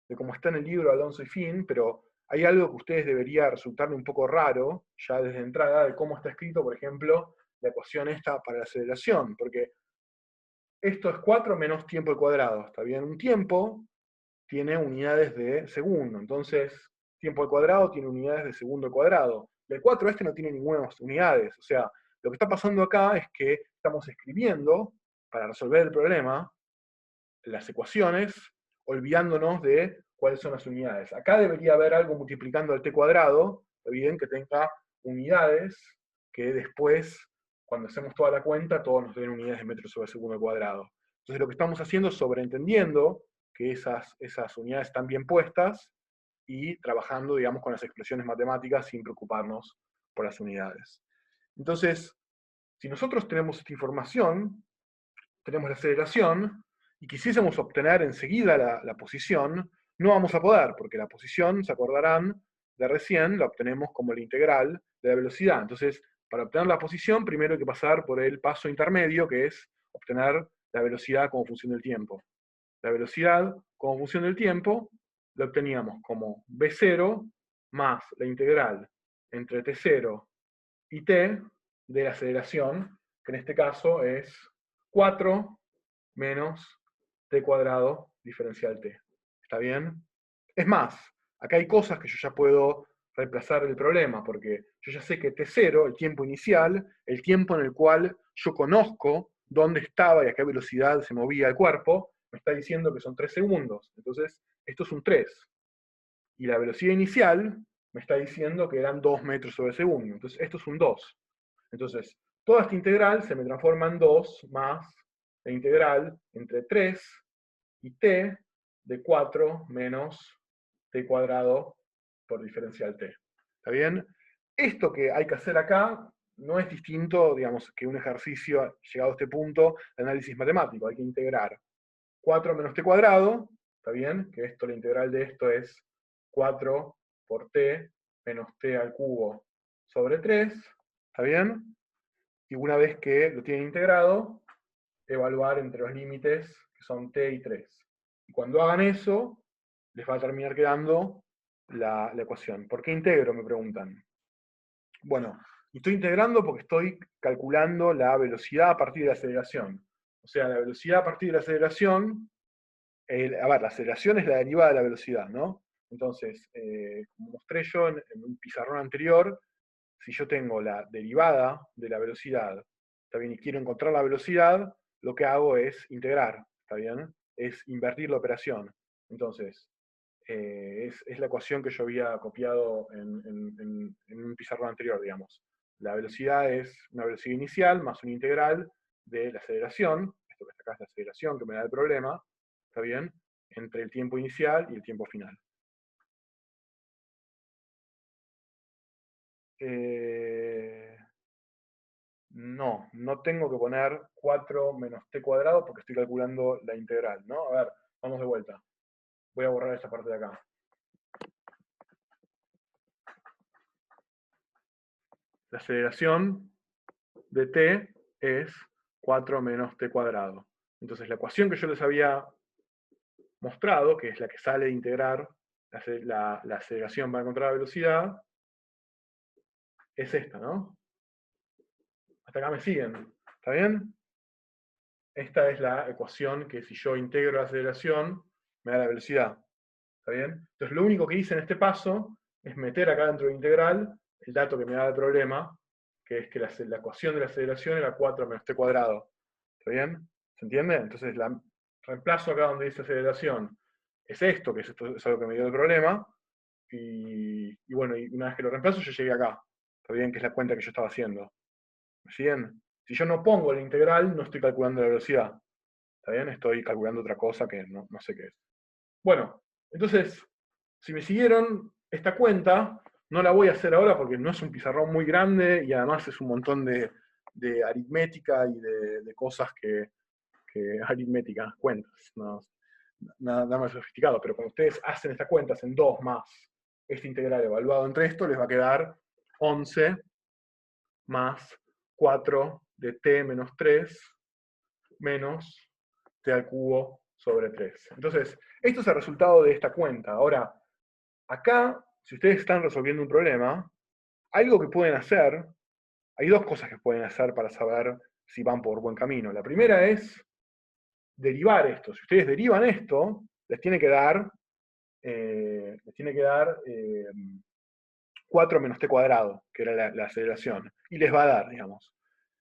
de cómo está en el libro Alonso y Fin, pero hay algo que a ustedes debería resultarle un poco raro, ya desde entrada, de cómo está escrito, por ejemplo, la ecuación esta para la aceleración, porque esto es 4 menos tiempo al cuadrado, ¿está bien? Un tiempo tiene unidades de segundo, entonces tiempo al cuadrado tiene unidades de segundo al cuadrado. El 4 este no tiene ninguna unidades, o sea, lo que está pasando acá es que estamos escribiendo, para resolver el problema, las ecuaciones, olvidándonos de cuáles son las unidades. Acá debería haber algo multiplicando al t cuadrado, bien, que tenga unidades, que después, cuando hacemos toda la cuenta, todos nos den unidades de metros sobre segundo al cuadrado. Entonces lo que estamos haciendo es sobreentendiendo que esas unidades están bien puestas, y trabajando, digamos, con las expresiones matemáticas sin preocuparnos por las unidades. Entonces, si nosotros tenemos esta información, tenemos la aceleración, y quisiésemos obtener enseguida la posición, no vamos a poder, porque la posición, se acordarán de recién, la obtenemos como la integral de la velocidad. Entonces, para obtener la posición, primero hay que pasar por el paso intermedio, que es obtener la velocidad como función del tiempo. La velocidad como función del tiempo la obteníamos como v0 más la integral entre t0 y t de la aceleración, que en este caso es 4 menos t cuadrado diferencial t. ¿Está bien? Es más, acá hay cosas que yo ya puedo reemplazar el problema, porque yo ya sé que t0, el tiempo inicial, el tiempo en el cual yo conozco dónde estaba y a qué velocidad se movía el cuerpo, me está diciendo que son 3 segundos. Entonces, esto es un 3. Y la velocidad inicial me está diciendo que eran 2 metros sobre segundo. Entonces, esto es un 2. Entonces, toda esta integral se me transforma en 2 más la integral entre 3 y t de 4 menos t cuadrado por diferencial t. ¿Está bien? Esto que hay que hacer acá no es distinto, digamos, que un ejercicio llegado a este punto de análisis matemático. Hay que integrar 4 menos t cuadrado, ¿está bien? Que esto, la integral de esto es 4 por t menos t al cubo sobre 3, ¿está bien? Y una vez que lo tienen integrado, evaluar entre los límites que son t y 3. Y cuando hagan eso, les va a terminar quedando la ecuación. ¿Por qué integro? Me preguntan. Bueno, estoy integrando porque estoy calculando la velocidad a partir de la aceleración. O sea, la velocidad a partir de la aceleración, a ver, la aceleración es la derivada de la velocidad, ¿no? Entonces, como mostré yo en un pizarrón anterior, si yo tengo la derivada de la velocidad, ¿está bien? Y quiero encontrar la velocidad, lo que hago es integrar, ¿está bien? Es invertir la operación. Entonces, es la ecuación que yo había copiado en un pizarrón anterior, digamos. La velocidad es una velocidad inicial más una integral de la aceleración, esto que está acá es la aceleración que me da el problema, ¿está bien? Entre el tiempo inicial y el tiempo final. No, no tengo que poner 4 menos t cuadrado porque estoy calculando la integral, ¿no? A ver, vamos de vuelta. Voy a borrar esta parte de acá. La aceleración de t es 4 menos t cuadrado. Entonces la ecuación que yo les había mostrado, que es la que sale de integrar la aceleración para encontrar la velocidad, es esta, ¿no? Hasta acá me siguen, ¿está bien? Esta es la ecuación que si yo integro la aceleración, me da la velocidad, ¿está bien? Entonces lo único que hice en este paso es meter acá dentro de la integral el dato que me da el problema, que es que la ecuación de la aceleración era 4 menos t cuadrado, ¿está bien? ¿Se entiende? Entonces reemplazo acá donde dice aceleración, es esto, que es algo que me dio el problema, y bueno, y una vez que lo reemplazo yo llegué acá, ¿está bien? Que es la cuenta que yo estaba haciendo. ¿Me siguen? Si yo no pongo la integral, no estoy calculando la velocidad. ¿Está bien? Estoy calculando otra cosa que no sé qué es. Bueno, entonces, si me siguieron, esta cuenta no la voy a hacer ahora porque no es un pizarrón muy grande y además es un montón de aritmética y de cosas que aritmética, cuentas, nada más sofisticado, pero cuando ustedes hacen estas cuentas en 2 más este integral evaluado entre esto, les va a quedar 11 más 4 de t menos 3 menos t al cubo sobre 3. Entonces, esto es el resultado de esta cuenta. Ahora, acá, si ustedes están resolviendo un problema, algo que pueden hacer, hay dos cosas que pueden hacer para saber si van por buen camino. La primera es derivar esto. Si ustedes derivan esto, les tiene que dar 4 menos t cuadrado, que era la aceleración, y les va a dar, digamos.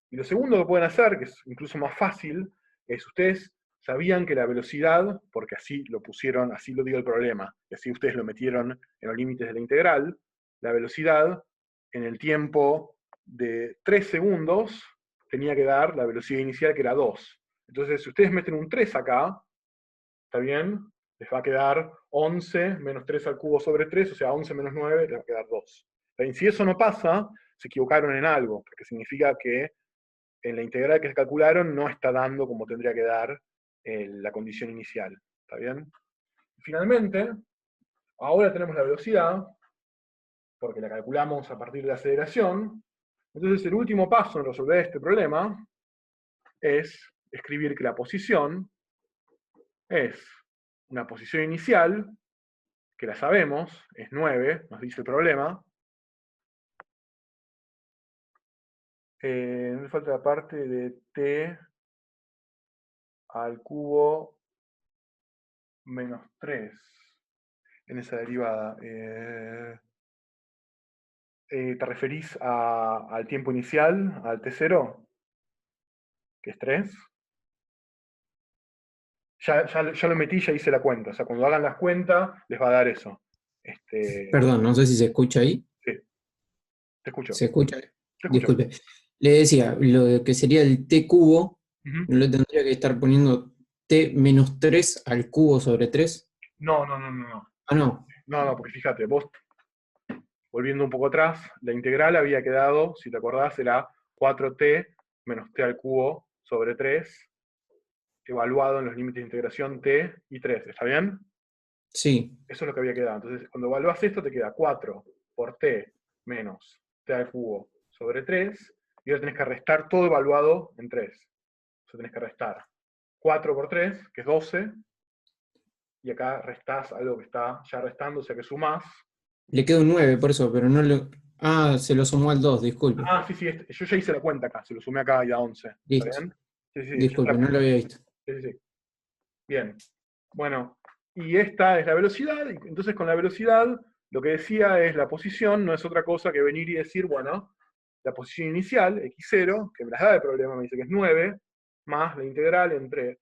Y lo segundo que pueden hacer, que es incluso más fácil, es ustedes sabían que la velocidad, porque así lo pusieron, así lo dio el problema, y así ustedes lo metieron en los límites de la integral, la velocidad en el tiempo de 3 segundos tenía que dar la velocidad inicial que era 2. Entonces, si ustedes meten un 3 acá, ¿está bien? Les va a quedar 11 menos 3 al cubo sobre 3, o sea, 11 menos 9 les va a quedar 2. Si eso no pasa, se equivocaron en algo, porque significa que en la integral que se calcularon no está dando como tendría que dar la condición inicial. ¿Está bien? Finalmente, ahora tenemos la velocidad, porque la calculamos a partir de la aceleración. Entonces el último paso en resolver este problema es escribir que la posición es una posición inicial, que la sabemos, es 9, nos dice el problema. Me falta la parte de t al cubo menos 3 en esa derivada. ¿Te referís al tiempo inicial, al t0, que es 3? Ya lo metí, ya hice la cuenta. O sea, cuando hagan las cuentas, les va a dar eso. Perdón, no sé si se escucha ahí. Sí, te escucho. ¿Se escucha? Te escucho. Disculpe. Le decía, lo que sería el t cubo, Ujú. ¿no le tendría que estar poniendo t menos 3 al cubo sobre 3? No. Ah, no. No, porque fíjate, vos, volviendo un poco atrás, la integral había quedado, si te acordás, era 4t menos t al cubo sobre 3, evaluado en los límites de integración t y 3. ¿Está bien? Sí, Eso es lo que había quedado. Entonces, cuando evaluás esto, te queda 4 por t menos t al cubo sobre 3, y ahora tenés que restar todo evaluado en 3. O sea, tenés que restar 4 por 3, que es 12, y acá restás algo que está ya restando, o sea que sumás. le queda un 9 por eso, pero no lo... Ah, se lo sumó al 2, disculpe. Sí, yo ya hice la cuenta acá, se lo sumé acá y da 11. ¿Está Listo. bien? Sí, ya Disculpe, está. no lo había visto. Sí. Bien. Bueno, y esta es la velocidad, y entonces con la velocidad, lo que decía es la posición, no es otra cosa que venir y decir, bueno, la posición inicial, x0, que me las da el problema, me dice que es 9, más la integral entre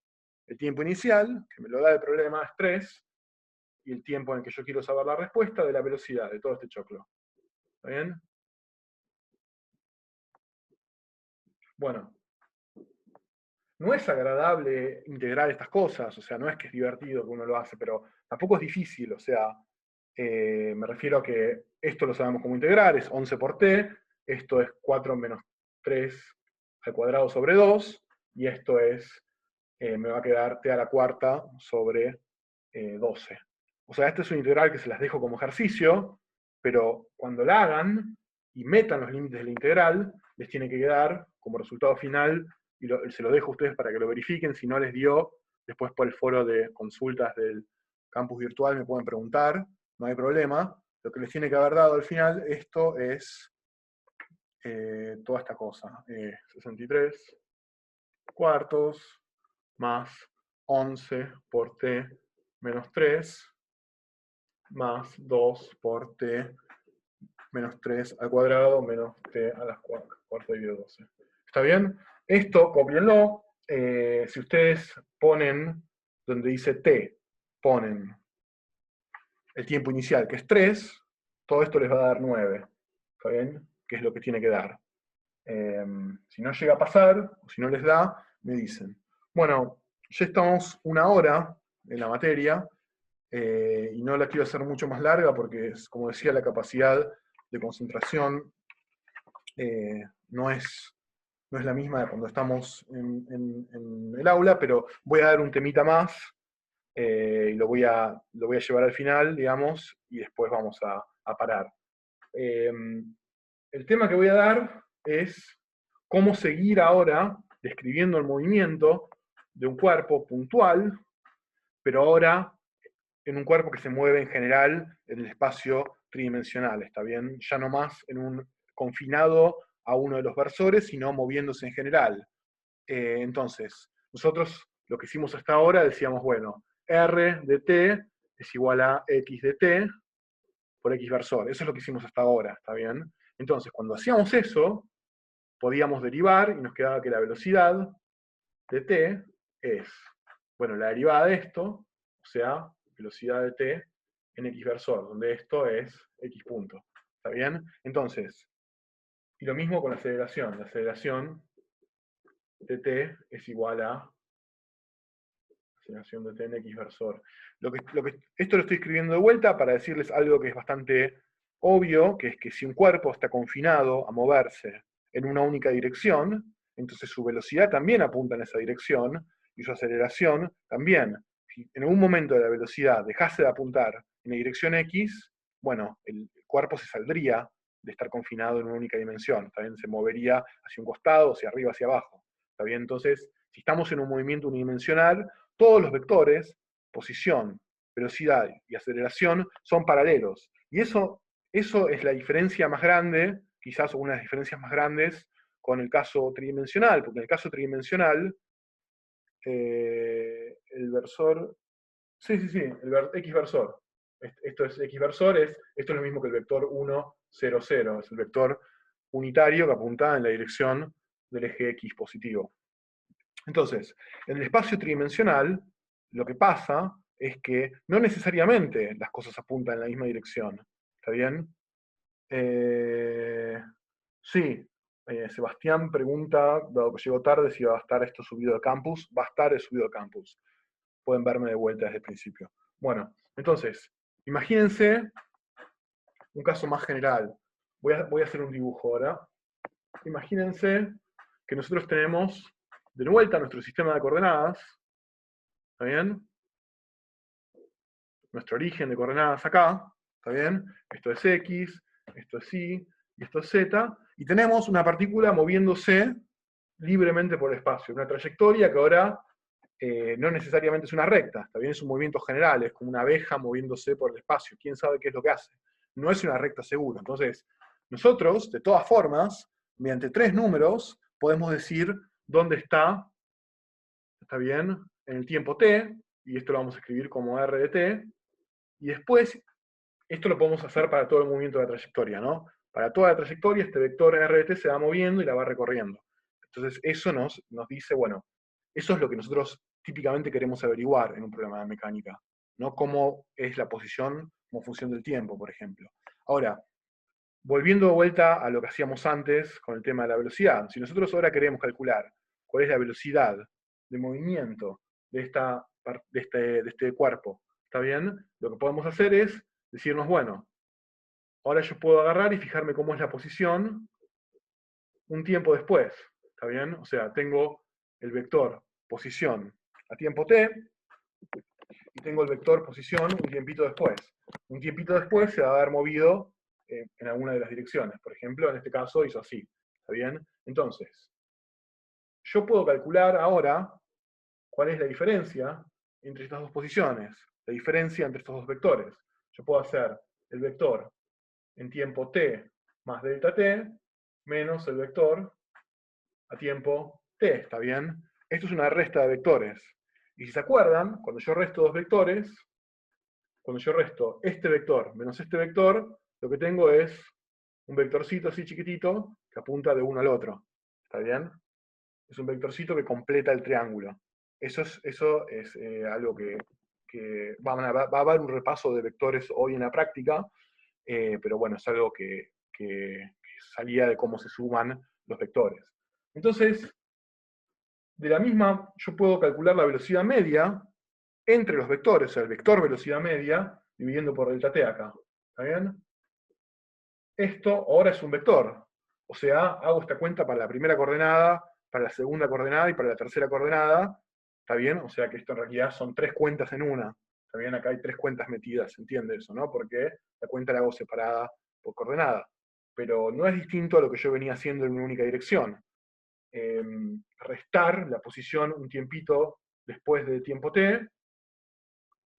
el tiempo inicial, que me lo da el problema, es 3, y el tiempo en el que yo quiero saber la respuesta de la velocidad de todo este choclo. ¿Está bien? Bueno, no es agradable integrar estas cosas, o sea, no es que es divertido que uno lo hace, pero tampoco es difícil, o sea, me refiero a que esto lo sabemos cómo integrar, es 11 por t, esto es 4 menos 3 al cuadrado sobre 2, y esto es, me va a quedar t a la cuarta sobre 12. O sea, este es un integral que se las dejo como ejercicio, pero cuando la hagan y metan los límites de la integral, les tiene que quedar como resultado final, y se lo dejo a ustedes para que lo verifiquen, si no les dio, después por el foro de consultas del campus virtual me pueden preguntar, no hay problema. Lo que les tiene que haber dado al final, esto es toda esta cosa, 63 cuartos más 11 por t menos 3 más 2 por t menos 3 al cuadrado menos t a la cuarta dividido 12. ¿Está bien? Esto, cópienlo. Si ustedes ponen, donde dice t, ponen el tiempo inicial, que es 3, todo esto les va a dar 9. ¿Está bien? Que es lo que tiene que dar. Si no llega a pasar, o si no les da, me dicen. Bueno, ya estamos 1 hora en la materia, y no la quiero hacer mucho más larga porque, como decía, la capacidad de concentración no es la misma de cuando estamos en el aula, pero voy a dar un temita más, y lo voy a llevar al final, digamos, y después vamos a parar. El tema que voy a dar es cómo seguir ahora describiendo el movimiento de un cuerpo puntual, pero ahora en un cuerpo que se mueve en general en el espacio tridimensional, ¿está bien? Ya no más en un confinado a uno de los versores, sino moviéndose en general. Entonces, nosotros lo que hicimos hasta ahora, decíamos, bueno, R de t es igual a x de t por x versor. Eso es lo que hicimos hasta ahora, ¿está bien? Entonces, cuando hacíamos eso, podíamos derivar y nos quedaba que la velocidad de t es, bueno, la derivada de esto, o sea, velocidad de t en x versor, donde esto es x punto. ¿Está bien? Entonces, y lo mismo con la aceleración. La aceleración de t es igual a aceleración de t en x versor. Esto lo estoy escribiendo de vuelta para decirles algo que es bastante obvio que es que si un cuerpo está confinado a moverse en una única dirección, entonces su velocidad también apunta en esa dirección y su aceleración también. Si en algún momento de la velocidad dejase de apuntar en la dirección X, bueno, el cuerpo se saldría de estar confinado en una única dimensión, también se movería hacia un costado, hacia arriba, hacia abajo. ¿Está bien? Entonces, si estamos en un movimiento unidimensional, todos los vectores, posición, velocidad y aceleración, son paralelos. Y eso es la diferencia más grande, quizás una de las diferencias más grandes con el caso tridimensional, porque en el caso tridimensional, el versor, sí, el X versor. Esto es X versor, esto es lo mismo que el vector 1, 0, 0, es el vector unitario que apunta en la dirección del eje X positivo. Entonces, en el espacio tridimensional, lo que pasa es que no necesariamente las cosas apuntan en la misma dirección. ¿Está bien? Sí, Sebastián pregunta, dado que llegó tarde, si va a estar esto subido de campus. Va a estar subido de campus. Pueden verme de vuelta desde el principio. Bueno, entonces, imagínense un caso más general. Voy a hacer un dibujo ahora. Imagínense que nosotros tenemos de vuelta nuestro sistema de coordenadas. ¿Está bien? Nuestro origen de coordenadas acá. ¿Está bien? Esto es X, esto es Y, y esto es Z. Y tenemos una partícula moviéndose libremente por el espacio. Una trayectoria que ahora no necesariamente es una recta, también es un movimiento general, es como una abeja moviéndose por el espacio, quién sabe qué es lo que hace. No es una recta segura. Entonces, nosotros, de todas formas, mediante 3 números, podemos decir dónde está bien, en el tiempo t, y esto lo vamos a escribir como r de t, y después, esto lo podemos hacer para todo el movimiento de la trayectoria, ¿no? Para toda la trayectoria, este vector r de t se va moviendo y la va recorriendo. Entonces, eso nos dice, bueno, eso es lo que nosotros típicamente queremos averiguar en un problema de mecánica, ¿no? Cómo es la posición como función del tiempo, por ejemplo. Ahora, volviendo de vuelta a lo que hacíamos antes con el tema de la velocidad, si nosotros ahora queremos calcular cuál es la velocidad de movimiento de este cuerpo, ¿está bien? Lo que podemos hacer es decirnos, bueno, ahora yo puedo agarrar y fijarme cómo es la posición un tiempo después, ¿está bien? O sea, tengo el vector posición a tiempo t, y tengo el vector posición un tiempito después. Un tiempito después se va a haber movido en alguna de las direcciones. Por ejemplo, en este caso hizo así. ¿Está bien? Entonces, yo puedo calcular ahora cuál es la diferencia entre estas dos posiciones, la diferencia entre estos dos vectores. Yo puedo hacer el vector en tiempo t más delta t menos el vector a tiempo t, ¿está bien? Esto es una resta de vectores. Y si se acuerdan, cuando yo resto dos vectores, cuando yo resto este vector menos este vector, lo que tengo es un vectorcito así chiquitito que apunta de uno al otro. ¿Está bien? Es un vectorcito que completa el triángulo. Eso es algo que va a haber un repaso de vectores hoy en la práctica, pero bueno, es algo que salía de cómo se suman los vectores. Entonces, de la misma, yo puedo calcular la velocidad media entre los vectores, o sea, el vector velocidad media, dividiendo por delta t acá. ¿Está bien? Esto ahora es un vector. O sea, hago esta cuenta para la primera coordenada, para la segunda coordenada y para la tercera coordenada. ¿Está bien? O sea que esto en realidad son 3 cuentas en una. ¿Está bien? Acá hay 3 cuentas metidas, ¿se entiende eso, no? Porque la cuenta la hago separada por coordenada. Pero no es distinto a lo que yo venía haciendo en una única dirección. Restar la posición un tiempito después de tiempo t,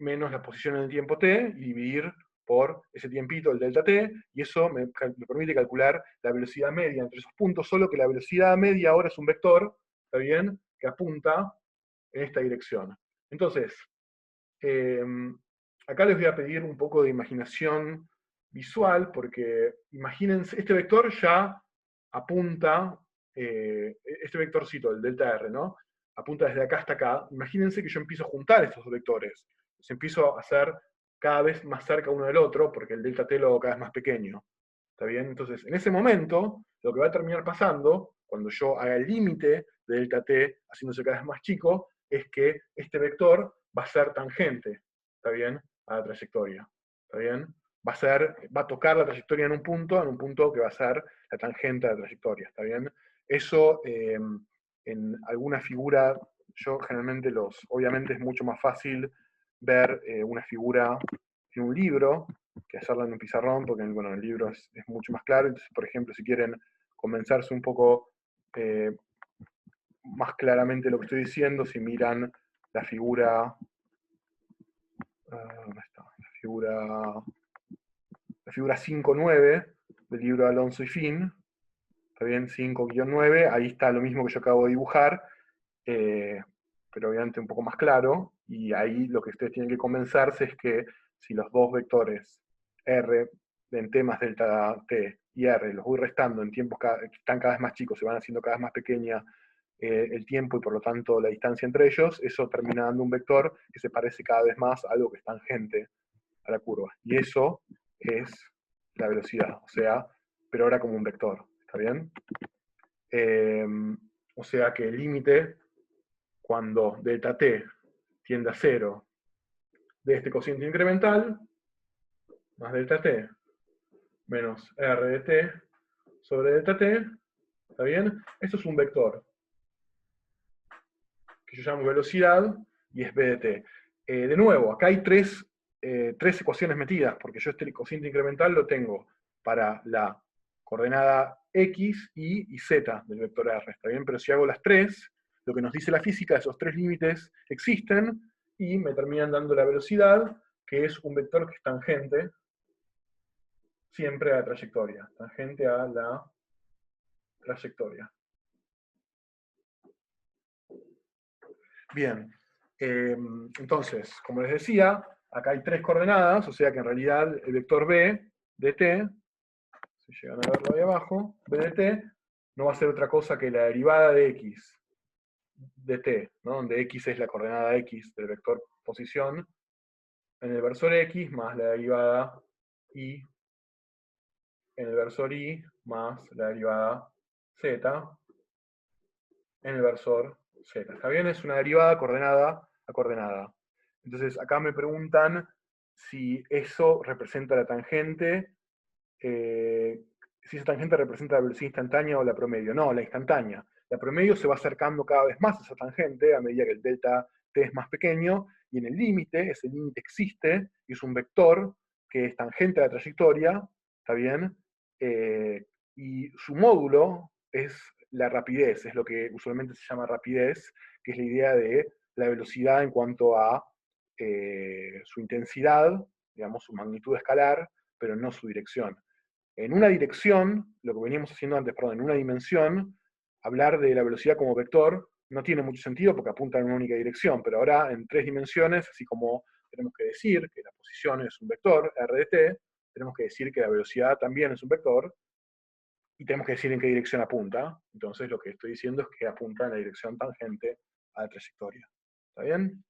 menos la posición en el tiempo t, y dividir por ese tiempito, el delta t, y eso me permite calcular la velocidad media entre esos puntos, solo que la velocidad media ahora es un vector, ¿está bien?, que apunta en esta dirección. Entonces, acá les voy a pedir un poco de imaginación visual, porque imagínense, este vector ya apunta, este vectorcito, el delta r, ¿no? Apunta desde acá hasta acá. Imagínense que yo empiezo a juntar estos dos vectores. Los empiezo a hacer cada vez más cerca uno del otro, porque el delta t lo hago cada vez más pequeño. ¿Está bien? Entonces, en ese momento, lo que va a terminar pasando, cuando yo haga el límite de delta t haciéndose cada vez más chico, es que este vector va a ser tangente, ¿está bien?, a la trayectoria. ¿Está bien? va a tocar la trayectoria en un punto que va a ser la tangente de la trayectoria, ¿está bien? Eso en alguna figura, yo generalmente obviamente es mucho más fácil ver una figura en un libro que hacerla en un pizarrón, porque bueno, en el libro es mucho más claro. Entonces, por ejemplo, si quieren convencerse un poco más claramente lo que estoy diciendo, si miran la figura, ¿dónde está? La figura 5-9 del libro de Alonso y Fin, ¿está bien? 5-9, ahí está lo mismo que yo acabo de dibujar, pero obviamente un poco más claro, y ahí lo que ustedes tienen que convencerse es que si los dos vectores R en T más delta T y R los voy restando en tiempos que están cada vez más chicos, se van haciendo cada vez más pequeña el tiempo y por lo tanto la distancia entre ellos, eso termina dando un vector que se parece cada vez más a algo que es tangente a la curva. Y eso es la velocidad, o sea, pero ahora como un vector, ¿está bien? O sea que el límite, cuando delta t tiende a 0 de este cociente incremental, más delta t menos r de t sobre delta t, ¿está bien? Esto es un vector que yo llamo velocidad y es b de t. De nuevo, acá hay tres ecuaciones metidas, porque yo este cociente incremental lo tengo para la coordenada x, y z del vector r, ¿está bien? Pero si hago las tres, lo que nos dice la física, esos tres límites existen, y me terminan dando la velocidad, que es un vector que es tangente siempre a la trayectoria, tangente a la trayectoria. Bien, entonces, como les decía, acá hay tres coordenadas, o sea que en realidad el vector b de t, si llegan a verlo ahí abajo, b de t, no va a ser otra cosa que la derivada de x de t, ¿no? Donde x es la coordenada x del vector posición, en el versor x más la derivada y en el versor y más la derivada z en el versor z. ¿Está bien? Es una derivada coordenada a coordenada. Entonces, acá me preguntan si eso representa la tangente, si esa tangente representa la velocidad instantánea o la promedio. No, la instantánea. La promedio se va acercando cada vez más a esa tangente a medida que el delta t es más pequeño, y en el límite, ese límite existe, y es un vector que es tangente a la trayectoria, ¿está bien? Y su módulo es la rapidez, es lo que usualmente se llama rapidez, que es la idea de la velocidad en cuanto a su intensidad, digamos, su magnitud escalar, pero no su dirección. En una dirección, lo que veníamos haciendo antes, perdón, en una dimensión, hablar de la velocidad como vector no tiene mucho sentido porque apunta en una única dirección, pero ahora en tres dimensiones, así como tenemos que decir que la posición es un vector, r de t, tenemos que decir que la velocidad también es un vector, y tenemos que decir en qué dirección apunta. Entonces lo que estoy diciendo es que apunta en la dirección tangente a la trayectoria. ¿Está bien?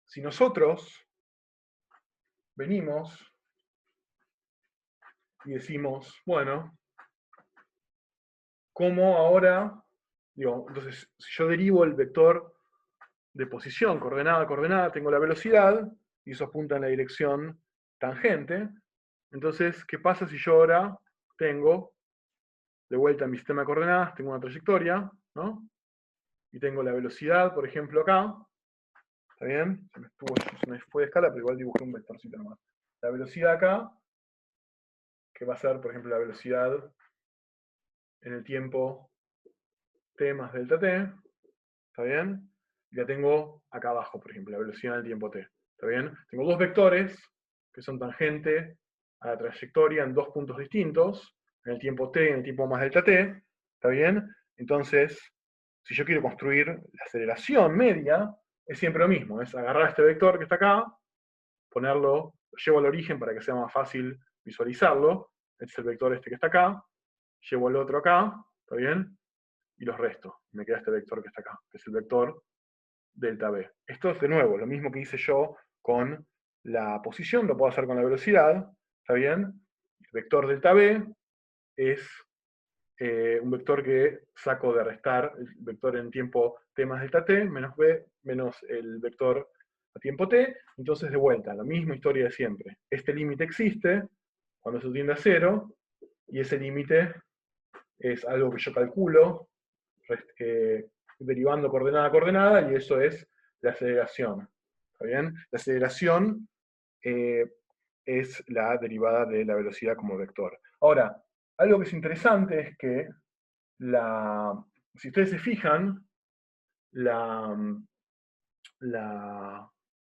Si nosotros venimos y decimos, bueno, ¿cómo ahora? Digo, entonces, si yo derivo el vector de posición, coordenada a coordenada, tengo la velocidad, y eso apunta en la dirección tangente. Entonces, ¿qué pasa si yo ahora tengo, de vuelta en mi sistema de coordenadas, tengo una trayectoria, ¿no? Y tengo la velocidad, por ejemplo, acá, ¿está bien? Se me fue de escala, pero igual dibujé un vectorcito nomás. La velocidad acá, que va a ser, por ejemplo, la velocidad en el tiempo t más delta t, ¿está bien? Y la tengo acá abajo, por ejemplo, la velocidad en el tiempo t, ¿está bien? Tengo dos vectores que son tangente a la trayectoria en dos puntos distintos, en el tiempo t y en el tiempo más delta t, ¿está bien? Entonces, si yo quiero construir la aceleración media, es siempre lo mismo, es agarrar este vector que está acá, ponerlo, lo llevo al origen para que sea más fácil visualizarlo, este es el vector este que está acá, llevo el otro acá, ¿está bien? Y los resto, me queda este vector que está acá, que es el vector delta b. Esto es de nuevo, lo mismo que hice yo con la posición, lo puedo hacer con la velocidad, ¿está bien? El vector delta b es un vector que saco de restar el vector en tiempo t más delta t, menos b, menos el vector a tiempo t, entonces de vuelta, la misma historia de siempre. Este límite existe cuando se tiende a 0, y ese límite es algo que yo calculo, derivando coordenada a coordenada, y eso es la aceleración. ¿Está bien? La aceleración es la derivada de la velocidad como vector. Ahora, algo que es interesante es que si ustedes se fijan, en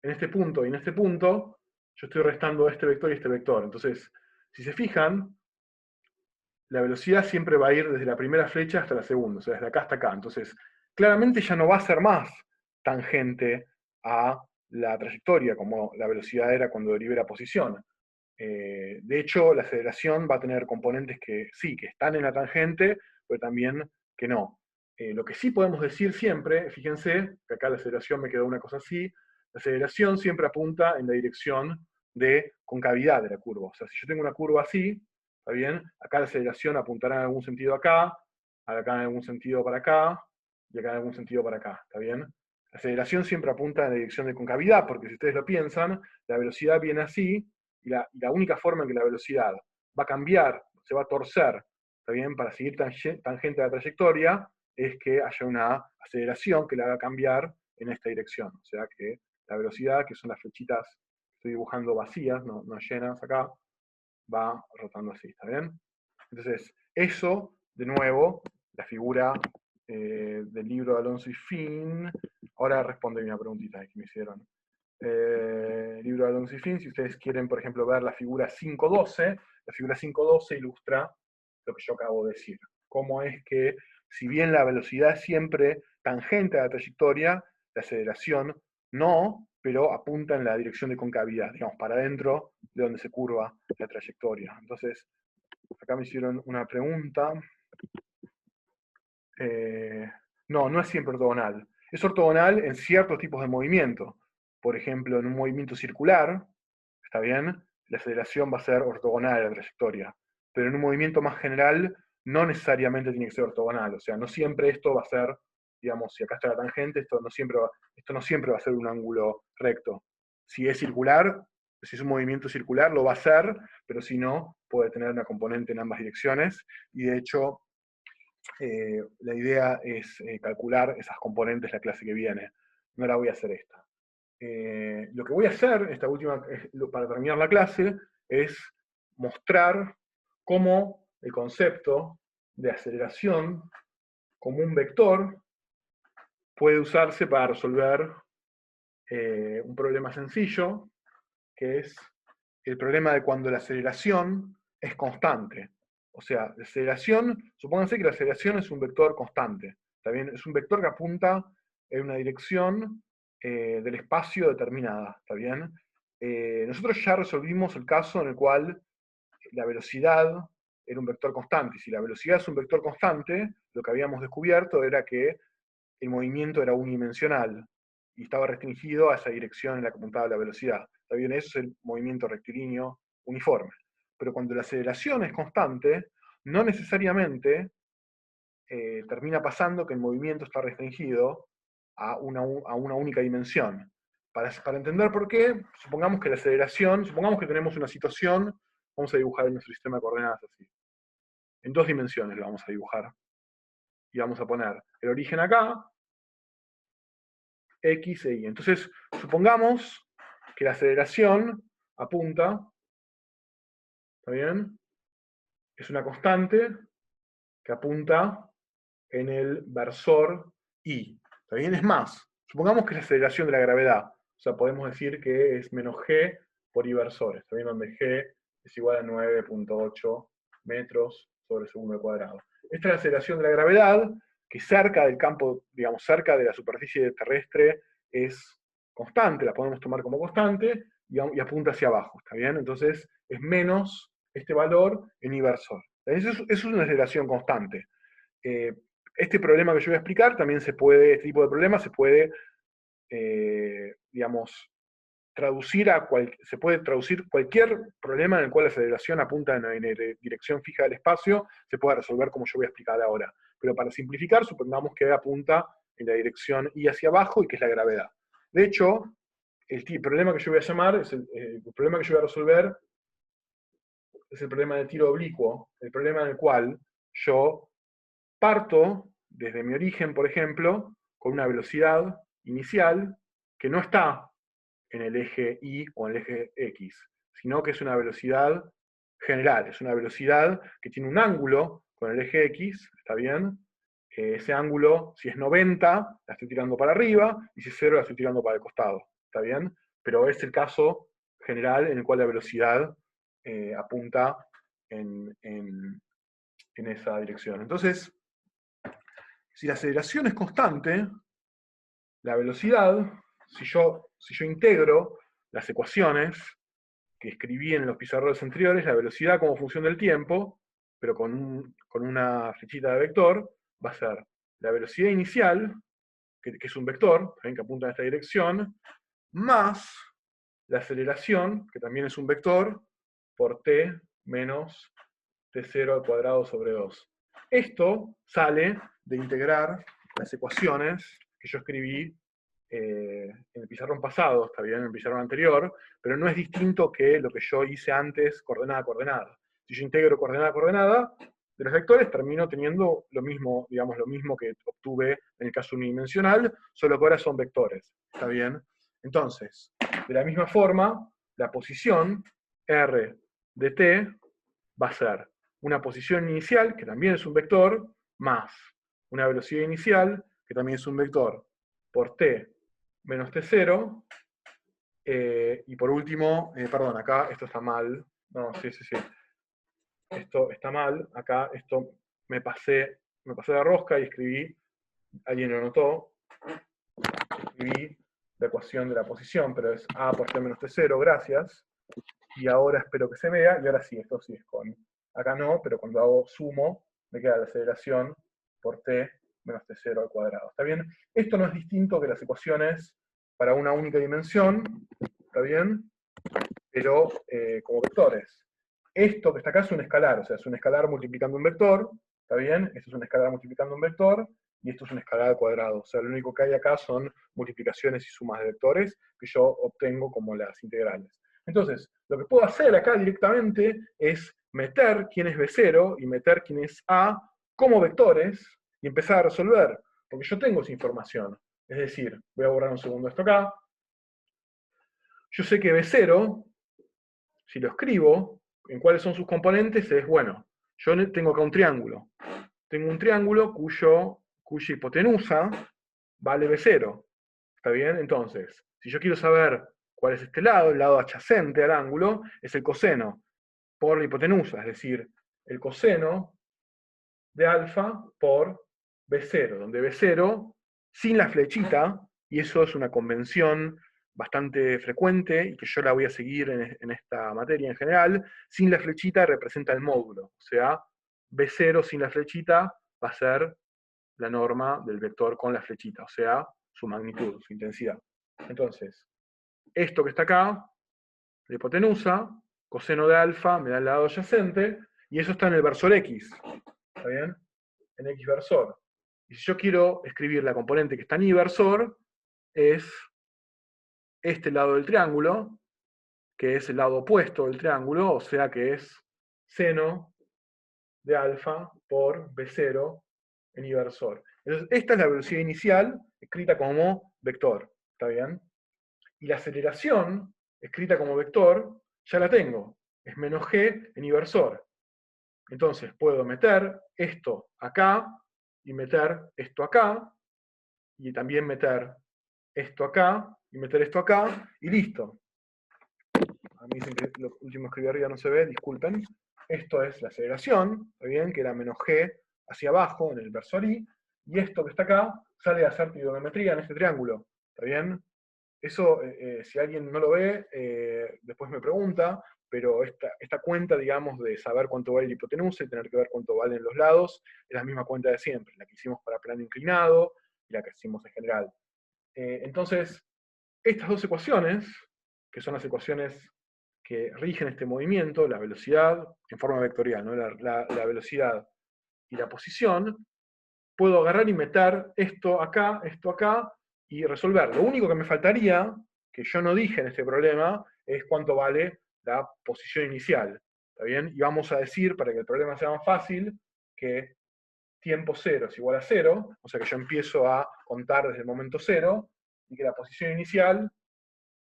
este punto y en este punto, yo estoy restando este vector y este vector. Entonces, si se fijan, la velocidad siempre va a ir desde la primera flecha hasta la segunda, o sea, desde acá hasta acá. Entonces, claramente ya no va a ser más tangente a la trayectoria, como la velocidad era cuando derivé la posición. De hecho, la aceleración va a tener componentes que sí, que están en la tangente, pero también que no. Lo que sí podemos decir siempre, fíjense, que acá la aceleración me quedó una cosa así, la aceleración siempre apunta en la dirección de concavidad de la curva. O sea, si yo tengo una curva así, ¿está bien? Acá la aceleración apuntará en algún sentido acá en algún sentido para acá, y acá en algún sentido para acá, ¿está bien? La aceleración siempre apunta en la dirección de concavidad, porque si ustedes lo piensan, la velocidad viene así, y la única forma en que la velocidad va a cambiar, se va a torcer, ¿está bien? Para seguir tangente a la trayectoria, es que haya una aceleración que la haga cambiar en esta dirección. O sea que la velocidad, que son las flechitas que estoy dibujando vacías, no llenas acá, va rotando así, ¿está bien? Entonces, eso, de nuevo, la figura del libro de Alonso y Finn. Ahora responde una preguntita que me hicieron. Libro de Alonso y Finn, si ustedes quieren, por ejemplo, ver la figura 5.12, la figura 5.12 ilustra lo que yo acabo de decir. Cómo es que, si bien la velocidad es siempre tangente a la trayectoria, la aceleración no, pero apunta en la dirección de concavidad, digamos, para adentro de donde se curva la trayectoria. Entonces, acá me hicieron una pregunta. No es siempre ortogonal. Es ortogonal en ciertos tipos de movimiento. Por ejemplo, en un movimiento circular, ¿está bien? La aceleración va a ser ortogonal a la trayectoria. Pero en un movimiento más general, no necesariamente tiene que ser ortogonal. O sea, no siempre esto va a ser, digamos, si acá está la tangente, esto no siempre va a ser un ángulo recto. Si es circular, si es un movimiento circular, lo va a ser, pero si no, puede tener una componente en ambas direcciones. Y de hecho, la idea es calcular esas componentes la clase que viene. No la voy a hacer esta. Lo que voy a hacer, para terminar la clase, es mostrar cómo el concepto de aceleración como un vector puede usarse para resolver un problema sencillo, que es el problema de cuando la aceleración es constante. O sea, la aceleración, supónganse que la aceleración es un vector constante, ¿está bien? Es un vector que apunta en una dirección del espacio determinada, ¿está bien? Nosotros ya resolvimos el caso en el cual la velocidad era un vector constante, y si la velocidad es un vector constante, lo que habíamos descubierto era que el movimiento era unidimensional, y estaba restringido a esa dirección en la que apuntaba la velocidad. ¿Está bien? Eso es el movimiento rectilíneo uniforme. Pero cuando la aceleración es constante, no necesariamente termina pasando que el movimiento está restringido a una única dimensión. Para entender por qué, supongamos que la aceleración, supongamos que tenemos una situación, vamos a dibujar en nuestro sistema de coordenadas así. En 2 dimensiones lo vamos a dibujar. Y vamos a poner el origen acá, X e Y. Entonces, supongamos que la aceleración apunta, ¿está bien? Es una constante que apunta en el versor Y. ¿Está bien? Es más, supongamos que es la aceleración de la gravedad. O sea, podemos decir que es menos G por I versor. ¿Está bien? Donde G es igual a 9.8 metros sobre segundo al cuadrado. Esta es la aceleración de la gravedad, que cerca del campo, digamos, cerca de la superficie terrestre, es constante, la podemos tomar como constante, y apunta hacia abajo, ¿está bien? Entonces, es menos este valor en I versor. Eso es una aceleración constante. Este problema que yo voy a explicar, este tipo de problema se puede, digamos, se puede traducir cualquier problema en el cual la aceleración apunta en la dirección fija del espacio, se puede resolver como yo voy a explicar ahora. Pero para simplificar, supongamos que apunta en la dirección Y hacia abajo y que es la gravedad. De hecho, el problema que yo voy a llamar, el problema que yo voy a resolver es el problema del tiro oblicuo, el problema en el cual yo parto desde mi origen, por ejemplo, con una velocidad inicial que no está en el eje Y o en el eje X, sino que es una velocidad general, es una velocidad que tiene un ángulo con el eje X, ¿está bien? Ese ángulo, si es 90, la estoy tirando para arriba, y si es 0, la estoy tirando para el costado, ¿está bien? Pero es el caso general en el cual la velocidad apunta en esa dirección. Entonces, si la aceleración es constante, la velocidad, si yo integro las ecuaciones que escribí en los pizarrones anteriores, la velocidad como función del tiempo, pero con una flechita de vector, va a ser la velocidad inicial, que es un vector, ¿ven? Que apunta en esta dirección, más la aceleración, que también es un vector, por t menos t0 al cuadrado sobre 2. Esto sale de integrar las ecuaciones que yo escribí en el pizarrón pasado, está bien, en el pizarrón anterior, pero no es distinto que lo que yo hice antes, coordenada a coordenada. Si yo integro coordenada a coordenada de los vectores, termino teniendo lo mismo, digamos, lo mismo que obtuve en el caso unidimensional, solo que ahora son vectores, ¿está bien? Entonces, de la misma forma, la posición r de t va a ser una posición inicial, que también es un vector, más una velocidad inicial, que también es un vector, por t menos t0, y por último, perdón, acá esto está mal, no, sí, esto está mal, acá esto me pasé de rosca y escribí, alguien lo notó, escribí la ecuación de la posición, pero es a por t menos t0, gracias, y ahora espero que se vea, y ahora sí, esto sí es con, acá no, pero cuando hago sumo, me queda la aceleración por t menos t0 al cuadrado, ¿está bien? Esto no es distinto que las ecuaciones para una única dimensión, ¿está bien? Pero como vectores. Esto que está acá es un escalar, o sea, es un escalar multiplicando un vector, ¿está bien? Esto es un escalar multiplicando un vector, y esto es un escalar al cuadrado. O sea, lo único que hay acá son multiplicaciones y sumas de vectores que yo obtengo como las integrales. Entonces, lo que puedo hacer acá directamente es meter quién es B0 y meter quién es A como vectores y empezar a resolver, porque yo tengo esa información. Es decir, voy a borrar un segundo esto acá. Yo sé que B0, si lo escribo, en cuáles son sus componentes, es, bueno, yo tengo acá un triángulo. Tengo un triángulo cuya hipotenusa vale B0. ¿Está bien? Entonces, si yo quiero saber cuál es este lado, el lado adyacente al ángulo, es el coseno por la hipotenusa, es decir, el coseno de alfa por B0, donde B0, sin la flechita, y eso es una convención bastante frecuente, y que yo la voy a seguir en esta materia en general, sin la flechita representa el módulo, o sea, B0 sin la flechita va a ser la norma del vector con la flechita, o sea, su magnitud, su intensidad. Entonces, esto que está acá, la hipotenusa, coseno de alfa me da el lado adyacente, y eso está en el versor X, ¿está bien? En X versor. Y si yo quiero escribir la componente que está en Y versor, es este lado del triángulo, que es el lado opuesto del triángulo, o sea que es seno de alfa por B0 en Y versor. Entonces, esta es la velocidad inicial, escrita como vector, ¿está bien? Y la aceleración, escrita como vector, ya la tengo, es menos g en Y versor. Entonces, puedo meter esto acá, y meter esto acá, y también meter esto acá, y meter esto acá, y listo. A mí dicen que lo último que escribí arriba no se ve, disculpen. Esto es la aceleración, ¿está bien? Que era menos g hacia abajo en el versor y esto que está acá sale a hacer trigonometría en este triángulo, ¿está bien? Eso, si alguien no lo ve, después me pregunta, pero esta cuenta, digamos, de saber cuánto vale la hipotenusa y tener que ver cuánto valen los lados, es la misma cuenta de siempre, la que hicimos para plano inclinado y la que hicimos en general. Entonces, estas dos ecuaciones, que son las ecuaciones que rigen este movimiento, la velocidad en forma vectorial, ¿no? la velocidad y la posición, puedo agarrar y meter esto acá y resolver. Lo único que me faltaría que yo no dije en este problema es cuánto vale la posición inicial. ¿Está bien? Y vamos a decir, para que el problema sea más fácil, que tiempo 0 es igual a 0, o sea que yo empiezo a contar desde el momento 0, y que la posición inicial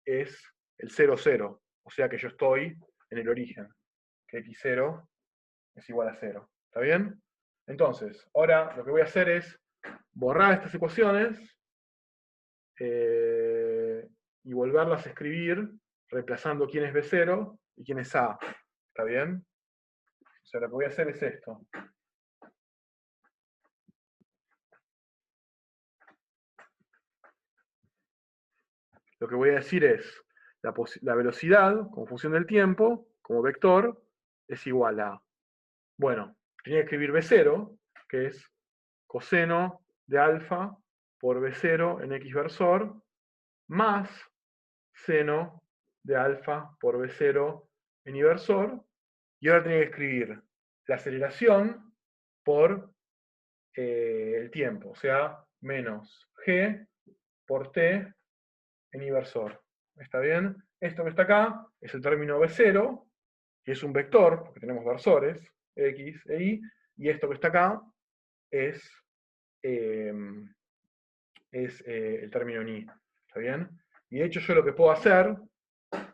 es el 0, 0. O sea que yo estoy en el origen, que x0 es igual a 0. ¿Está bien? Entonces, ahora lo que voy a hacer es borrar estas ecuaciones y volverlas a escribir reemplazando quién es B0 y quién es A. ¿Está bien? O sea, lo que voy a hacer es esto. Lo que voy a decir es, la velocidad, como función del tiempo, como vector, es igual a, bueno, tenía que escribir B0, que es coseno de alfa por B0 en x versor, más seno de alfa por B0 en y versor, y ahora tenía que escribir la aceleración por el tiempo, o sea, menos g por t en inversor. ¿Está bien? Esto que está acá es el término B0, que es un vector, porque tenemos versores, X e Y, y esto que está acá es, el término ni. ¿Está bien? Y de hecho yo lo que puedo hacer,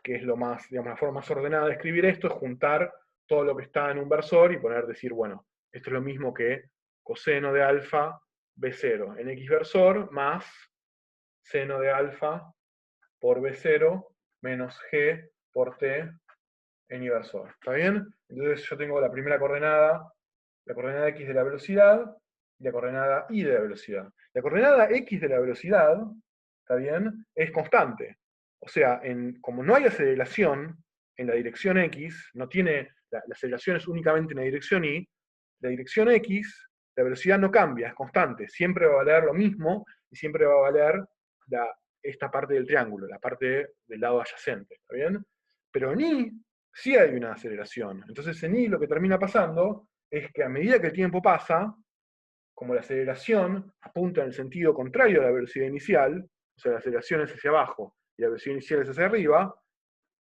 que es lo más, digamos, la forma más ordenada de escribir esto, es juntar todo lo que está en un versor y decir, bueno, esto es lo mismo que coseno de alfa B0 en X versor más seno de alfa por B0 menos G por T en inversor. ¿Está bien? Entonces yo tengo la primera coordenada, la coordenada X de la velocidad, y la coordenada Y de la velocidad. La coordenada X de la velocidad, ¿está bien?, es constante. O sea, como no hay aceleración en la dirección X, no tiene, la aceleración es únicamente en la dirección Y, la dirección X, la velocidad no cambia, es constante. Siempre va a valer lo mismo, y siempre va a valer esta parte del triángulo, la parte del lado adyacente, ¿está bien? Pero en Y sí hay una aceleración. Entonces en Y lo que termina pasando es que a medida que el tiempo pasa, como la aceleración apunta en el sentido contrario a la velocidad inicial, o sea, la aceleración es hacia abajo y la velocidad inicial es hacia arriba,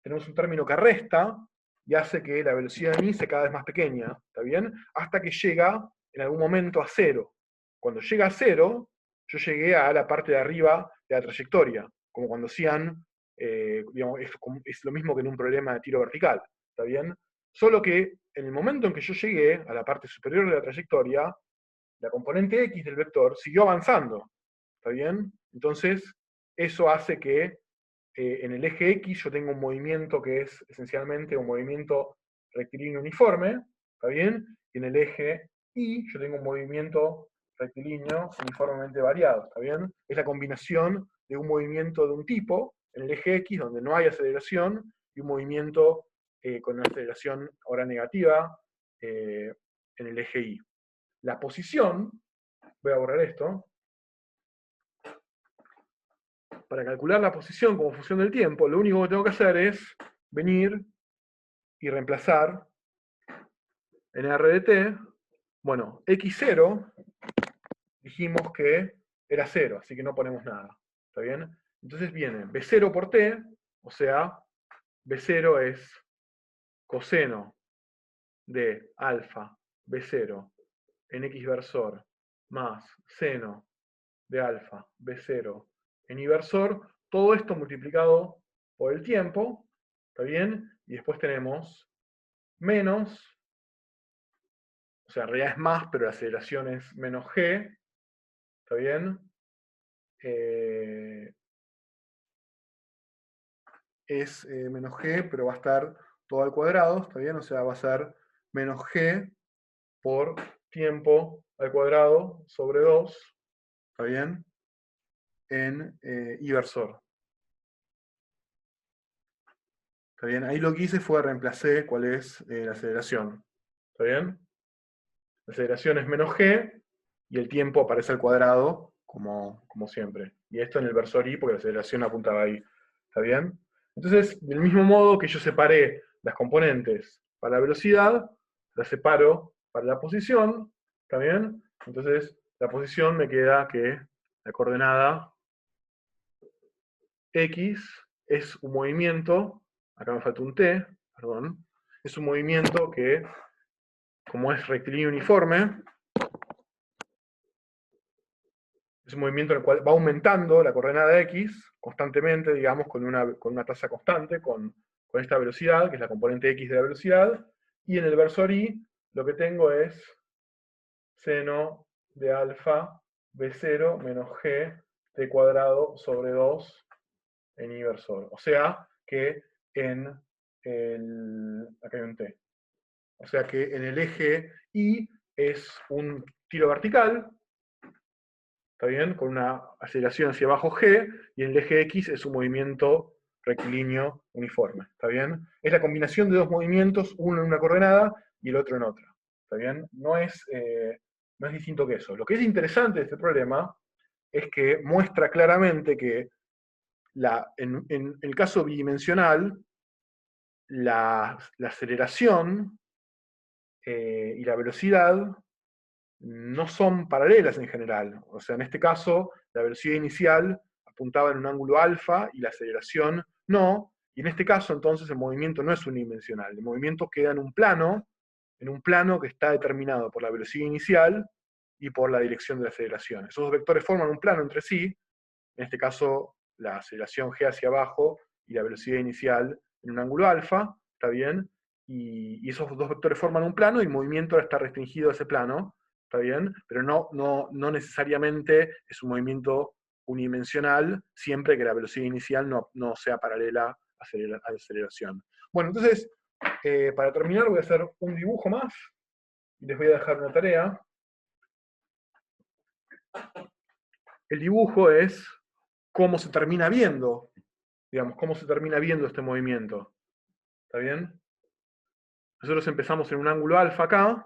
tenemos un término que resta y hace que la velocidad en Y sea cada vez más pequeña, ¿está bien? Hasta que llega en algún momento a 0. Cuando llega a 0, yo llegué a la parte de arriba de la trayectoria, como cuando hacían, digamos, es lo mismo que en un problema de tiro vertical, ¿está bien? Solo que en el momento en que yo llegué a la parte superior de la trayectoria, la componente X del vector siguió avanzando, ¿está bien? Entonces, eso hace que en el eje X yo tengo un movimiento que es esencialmente un movimiento rectilíneo uniforme, ¿está bien? Y en el eje Y yo tengo un movimiento rectilíneo uniformemente variado, ¿está bien? Es la combinación de un movimiento de un tipo en el eje X donde no hay aceleración y un movimiento con una aceleración ahora negativa en el eje Y. La posición, voy a borrar esto, para calcular la posición como función del tiempo, lo único que tengo que hacer es venir y reemplazar en R de t, bueno, x0 dijimos que era 0, así que no ponemos nada, ¿está bien? Entonces viene b0 por t, o sea, b0 es coseno de alfa b0 en x versor más seno de alfa b0 en y versor, todo esto multiplicado por el tiempo, ¿está bien? Y después tenemos menos, o sea, en realidad es más, pero la aceleración es menos g, ¿está bien? Es menos g, pero va a estar todo al cuadrado, ¿está bien? O sea, va a ser menos g por tiempo al cuadrado sobre 2, ¿está bien? En y versor. ¿Está bien? Ahí lo que hice fue reemplacé cuál es la aceleración. ¿Está bien? La aceleración es menos g y el tiempo aparece al cuadrado como siempre. Y esto en el versor y porque la aceleración apuntaba ahí. ¿Está bien? Entonces, del mismo modo que yo separé las componentes para la velocidad, las separo para la posición. ¿Está bien? Entonces, la posición me queda que la coordenada x es un movimiento, acá me falta un T, perdón, es un movimiento que, como es rectilíneo uniforme, es un movimiento en el cual va aumentando la coordenada X constantemente, digamos, con una tasa constante, con esta velocidad, que es la componente X de la velocidad, y en el versor Y lo que tengo es seno de alfa B0 menos G T cuadrado sobre 2 en Y versor. O sea que acá hay un T. O sea que en el eje Y es un tiro vertical, ¿está bien? Con una aceleración hacia abajo G, y en el eje X es un movimiento rectilíneo uniforme, ¿está bien? Es la combinación de dos movimientos, uno en una coordenada y el otro en otra, ¿está bien? No es distinto que eso. Lo que es interesante de este problema es que muestra claramente que en el caso bidimensional, la aceleración y la velocidad no son paralelas en general. O sea, en este caso, la velocidad inicial apuntaba en un ángulo alfa y la aceleración no. Y en este caso, entonces, el movimiento no es unidimensional. El movimiento queda en un plano que está determinado por la velocidad inicial y por la dirección de la aceleración. Esos dos vectores forman un plano entre sí. En este caso, la aceleración g hacia abajo y la velocidad inicial en un ángulo alfa, ¿está bien? Y esos dos vectores forman un plano y el movimiento está restringido a ese plano, ¿está bien? Pero no necesariamente es un movimiento unidimensional siempre que la velocidad inicial no sea paralela a la aceleración. Bueno, entonces, para terminar voy a hacer un dibujo más y les voy a dejar una tarea. El dibujo es cómo se termina viendo, digamos, cómo se termina viendo este movimiento. ¿Está bien? Nosotros empezamos en un ángulo alfa acá.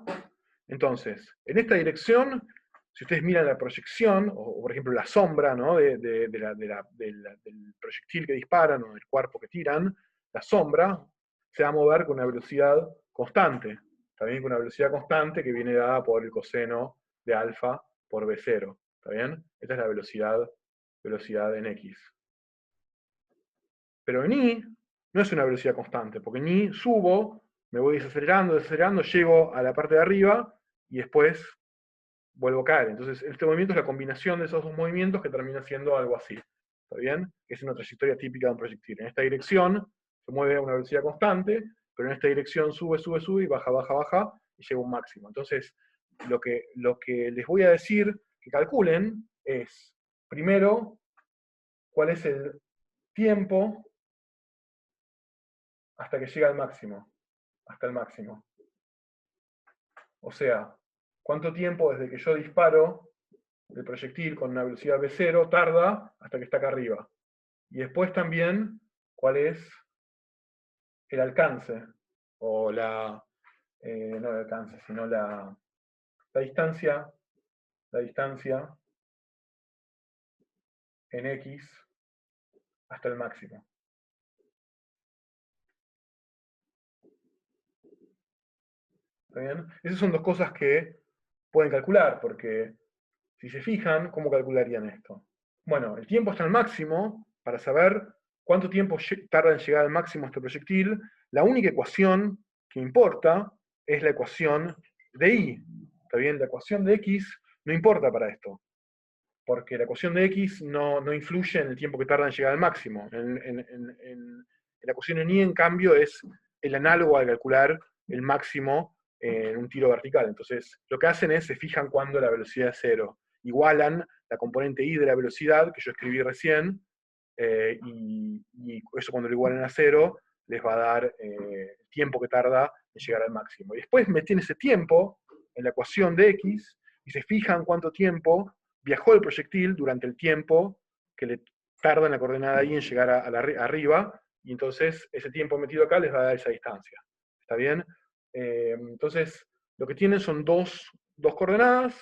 Entonces, en esta dirección, si ustedes miran la proyección, o por ejemplo la sombra, ¿no? del proyectil que disparan o del cuerpo que tiran, la sombra se va a mover con una velocidad constante. ¿Está bien? Con una velocidad constante que viene dada por el coseno de alfa por B0. ¿Está bien? Esta es la velocidad en X. Pero en Y no es una velocidad constante, porque en Y subo, me voy desacelerando, llego a la parte de arriba y después vuelvo a caer. Entonces, este movimiento es la combinación de esos dos movimientos que termina siendo algo así. ¿Está bien? Es una trayectoria típica de un proyectil. En esta dirección se mueve a una velocidad constante, pero en esta dirección sube, y baja, y llega a un máximo. Entonces, lo que les voy a decir que calculen es, primero, cuál es el tiempo hasta que llega al máximo, hasta el máximo. O sea, ¿cuánto tiempo desde que yo disparo el proyectil con una velocidad V0 tarda hasta que está acá arriba? Y después también, ¿cuál es el alcance? O no el alcance, sino la distancia en X hasta el máximo. ¿Está bien? Esas son dos cosas que pueden calcular, porque si se fijan, ¿cómo calcularían esto? Bueno, el tiempo hasta el máximo, para saber cuánto tiempo tarda en llegar al máximo este proyectil, la única ecuación que importa es la ecuación de Y. ¿Está bien? La ecuación de X no importa para esto, porque la ecuación de X no influye en el tiempo que tarda en llegar al máximo. La ecuación en Y, en cambio, es el análogo al calcular el máximo en un tiro vertical. Entonces, lo que hacen es, se fijan cuando la velocidad es cero. Igualan la componente Y de la velocidad, que yo escribí recién, y eso cuando lo igualen a cero, les va a dar el tiempo que tarda en llegar al máximo. Y después meten ese tiempo en la ecuación de X, y se fijan cuánto tiempo viajó el proyectil durante el tiempo que le tarda en la coordenada Y en llegar arriba, y entonces ese tiempo metido acá les va a dar esa distancia. ¿Está bien? Entonces, lo que tienen son dos coordenadas,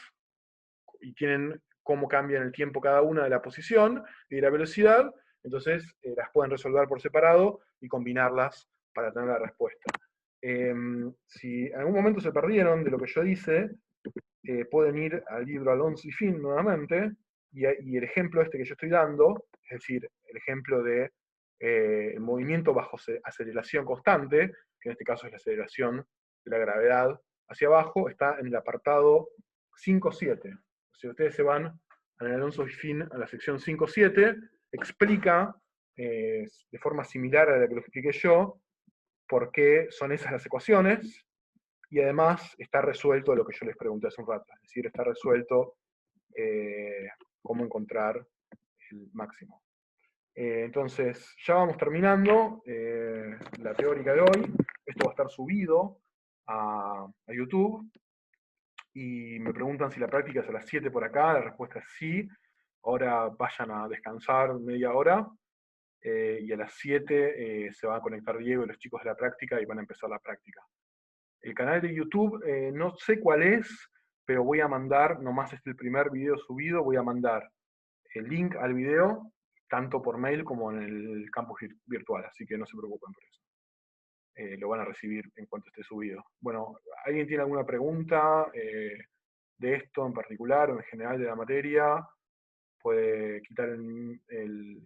y tienen cómo cambian el tiempo cada una de la posición y de la velocidad, entonces las pueden resolver por separado y combinarlas para tener la respuesta. Si en algún momento se perdieron de lo que yo hice, pueden ir al libro Alonso y Finn nuevamente, y el ejemplo este que yo estoy dando, es decir, el ejemplo de el movimiento bajo aceleración constante, que en este caso es la aceleración de la gravedad hacia abajo, está en el apartado 5.7. Si ustedes se van en el Alonso Fifín a la sección 5.7, explica de forma similar a la que lo expliqué yo, por qué son esas las ecuaciones, y además está resuelto lo que yo les pregunté hace un rato, es decir, está resuelto cómo encontrar el máximo. Entonces, ya vamos terminando la teórica de hoy. Esto va a estar subido a YouTube. Y me preguntan si la práctica es a las 7 por acá. La respuesta es sí. Ahora vayan a descansar media hora. Y a las 7 se van a conectar Diego y los chicos de la práctica y van a empezar la práctica. El canal de YouTube, no sé cuál es, pero voy a mandar, nomás el primer video subido, voy a mandar el link al video, tanto por mail como en el campus virtual, así que no se preocupen por eso. Lo van a recibir en cuanto esté subido. Bueno, ¿alguien tiene alguna pregunta de esto en particular o en general de la materia? Puede quitar el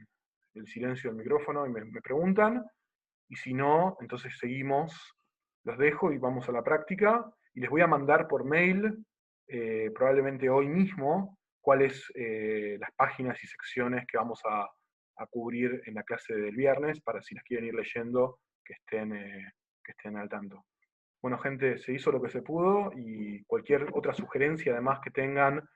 silencio del micrófono y me preguntan. Y si no, entonces seguimos, los dejo y vamos a la práctica. Y les voy a mandar por mail, probablemente hoy mismo, cuáles las páginas y secciones que vamos a cubrir en la clase del viernes, para si las quieren ir leyendo, que estén al tanto. Bueno, gente, se hizo lo que se pudo, y cualquier otra sugerencia además que tengan,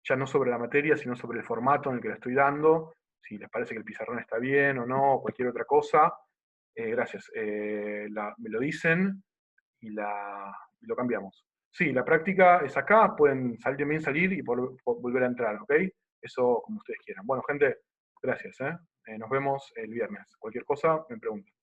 ya no sobre la materia, sino sobre el formato en el que la estoy dando, si les parece que el pizarrón está bien o no, o cualquier otra cosa, gracias. Me lo dicen y lo cambiamos. Sí, la práctica es acá, pueden también salir y volver a entrar, ¿ok? Eso como ustedes quieran. Bueno, gente, gracias. Nos vemos el viernes. Cualquier cosa, me preguntan.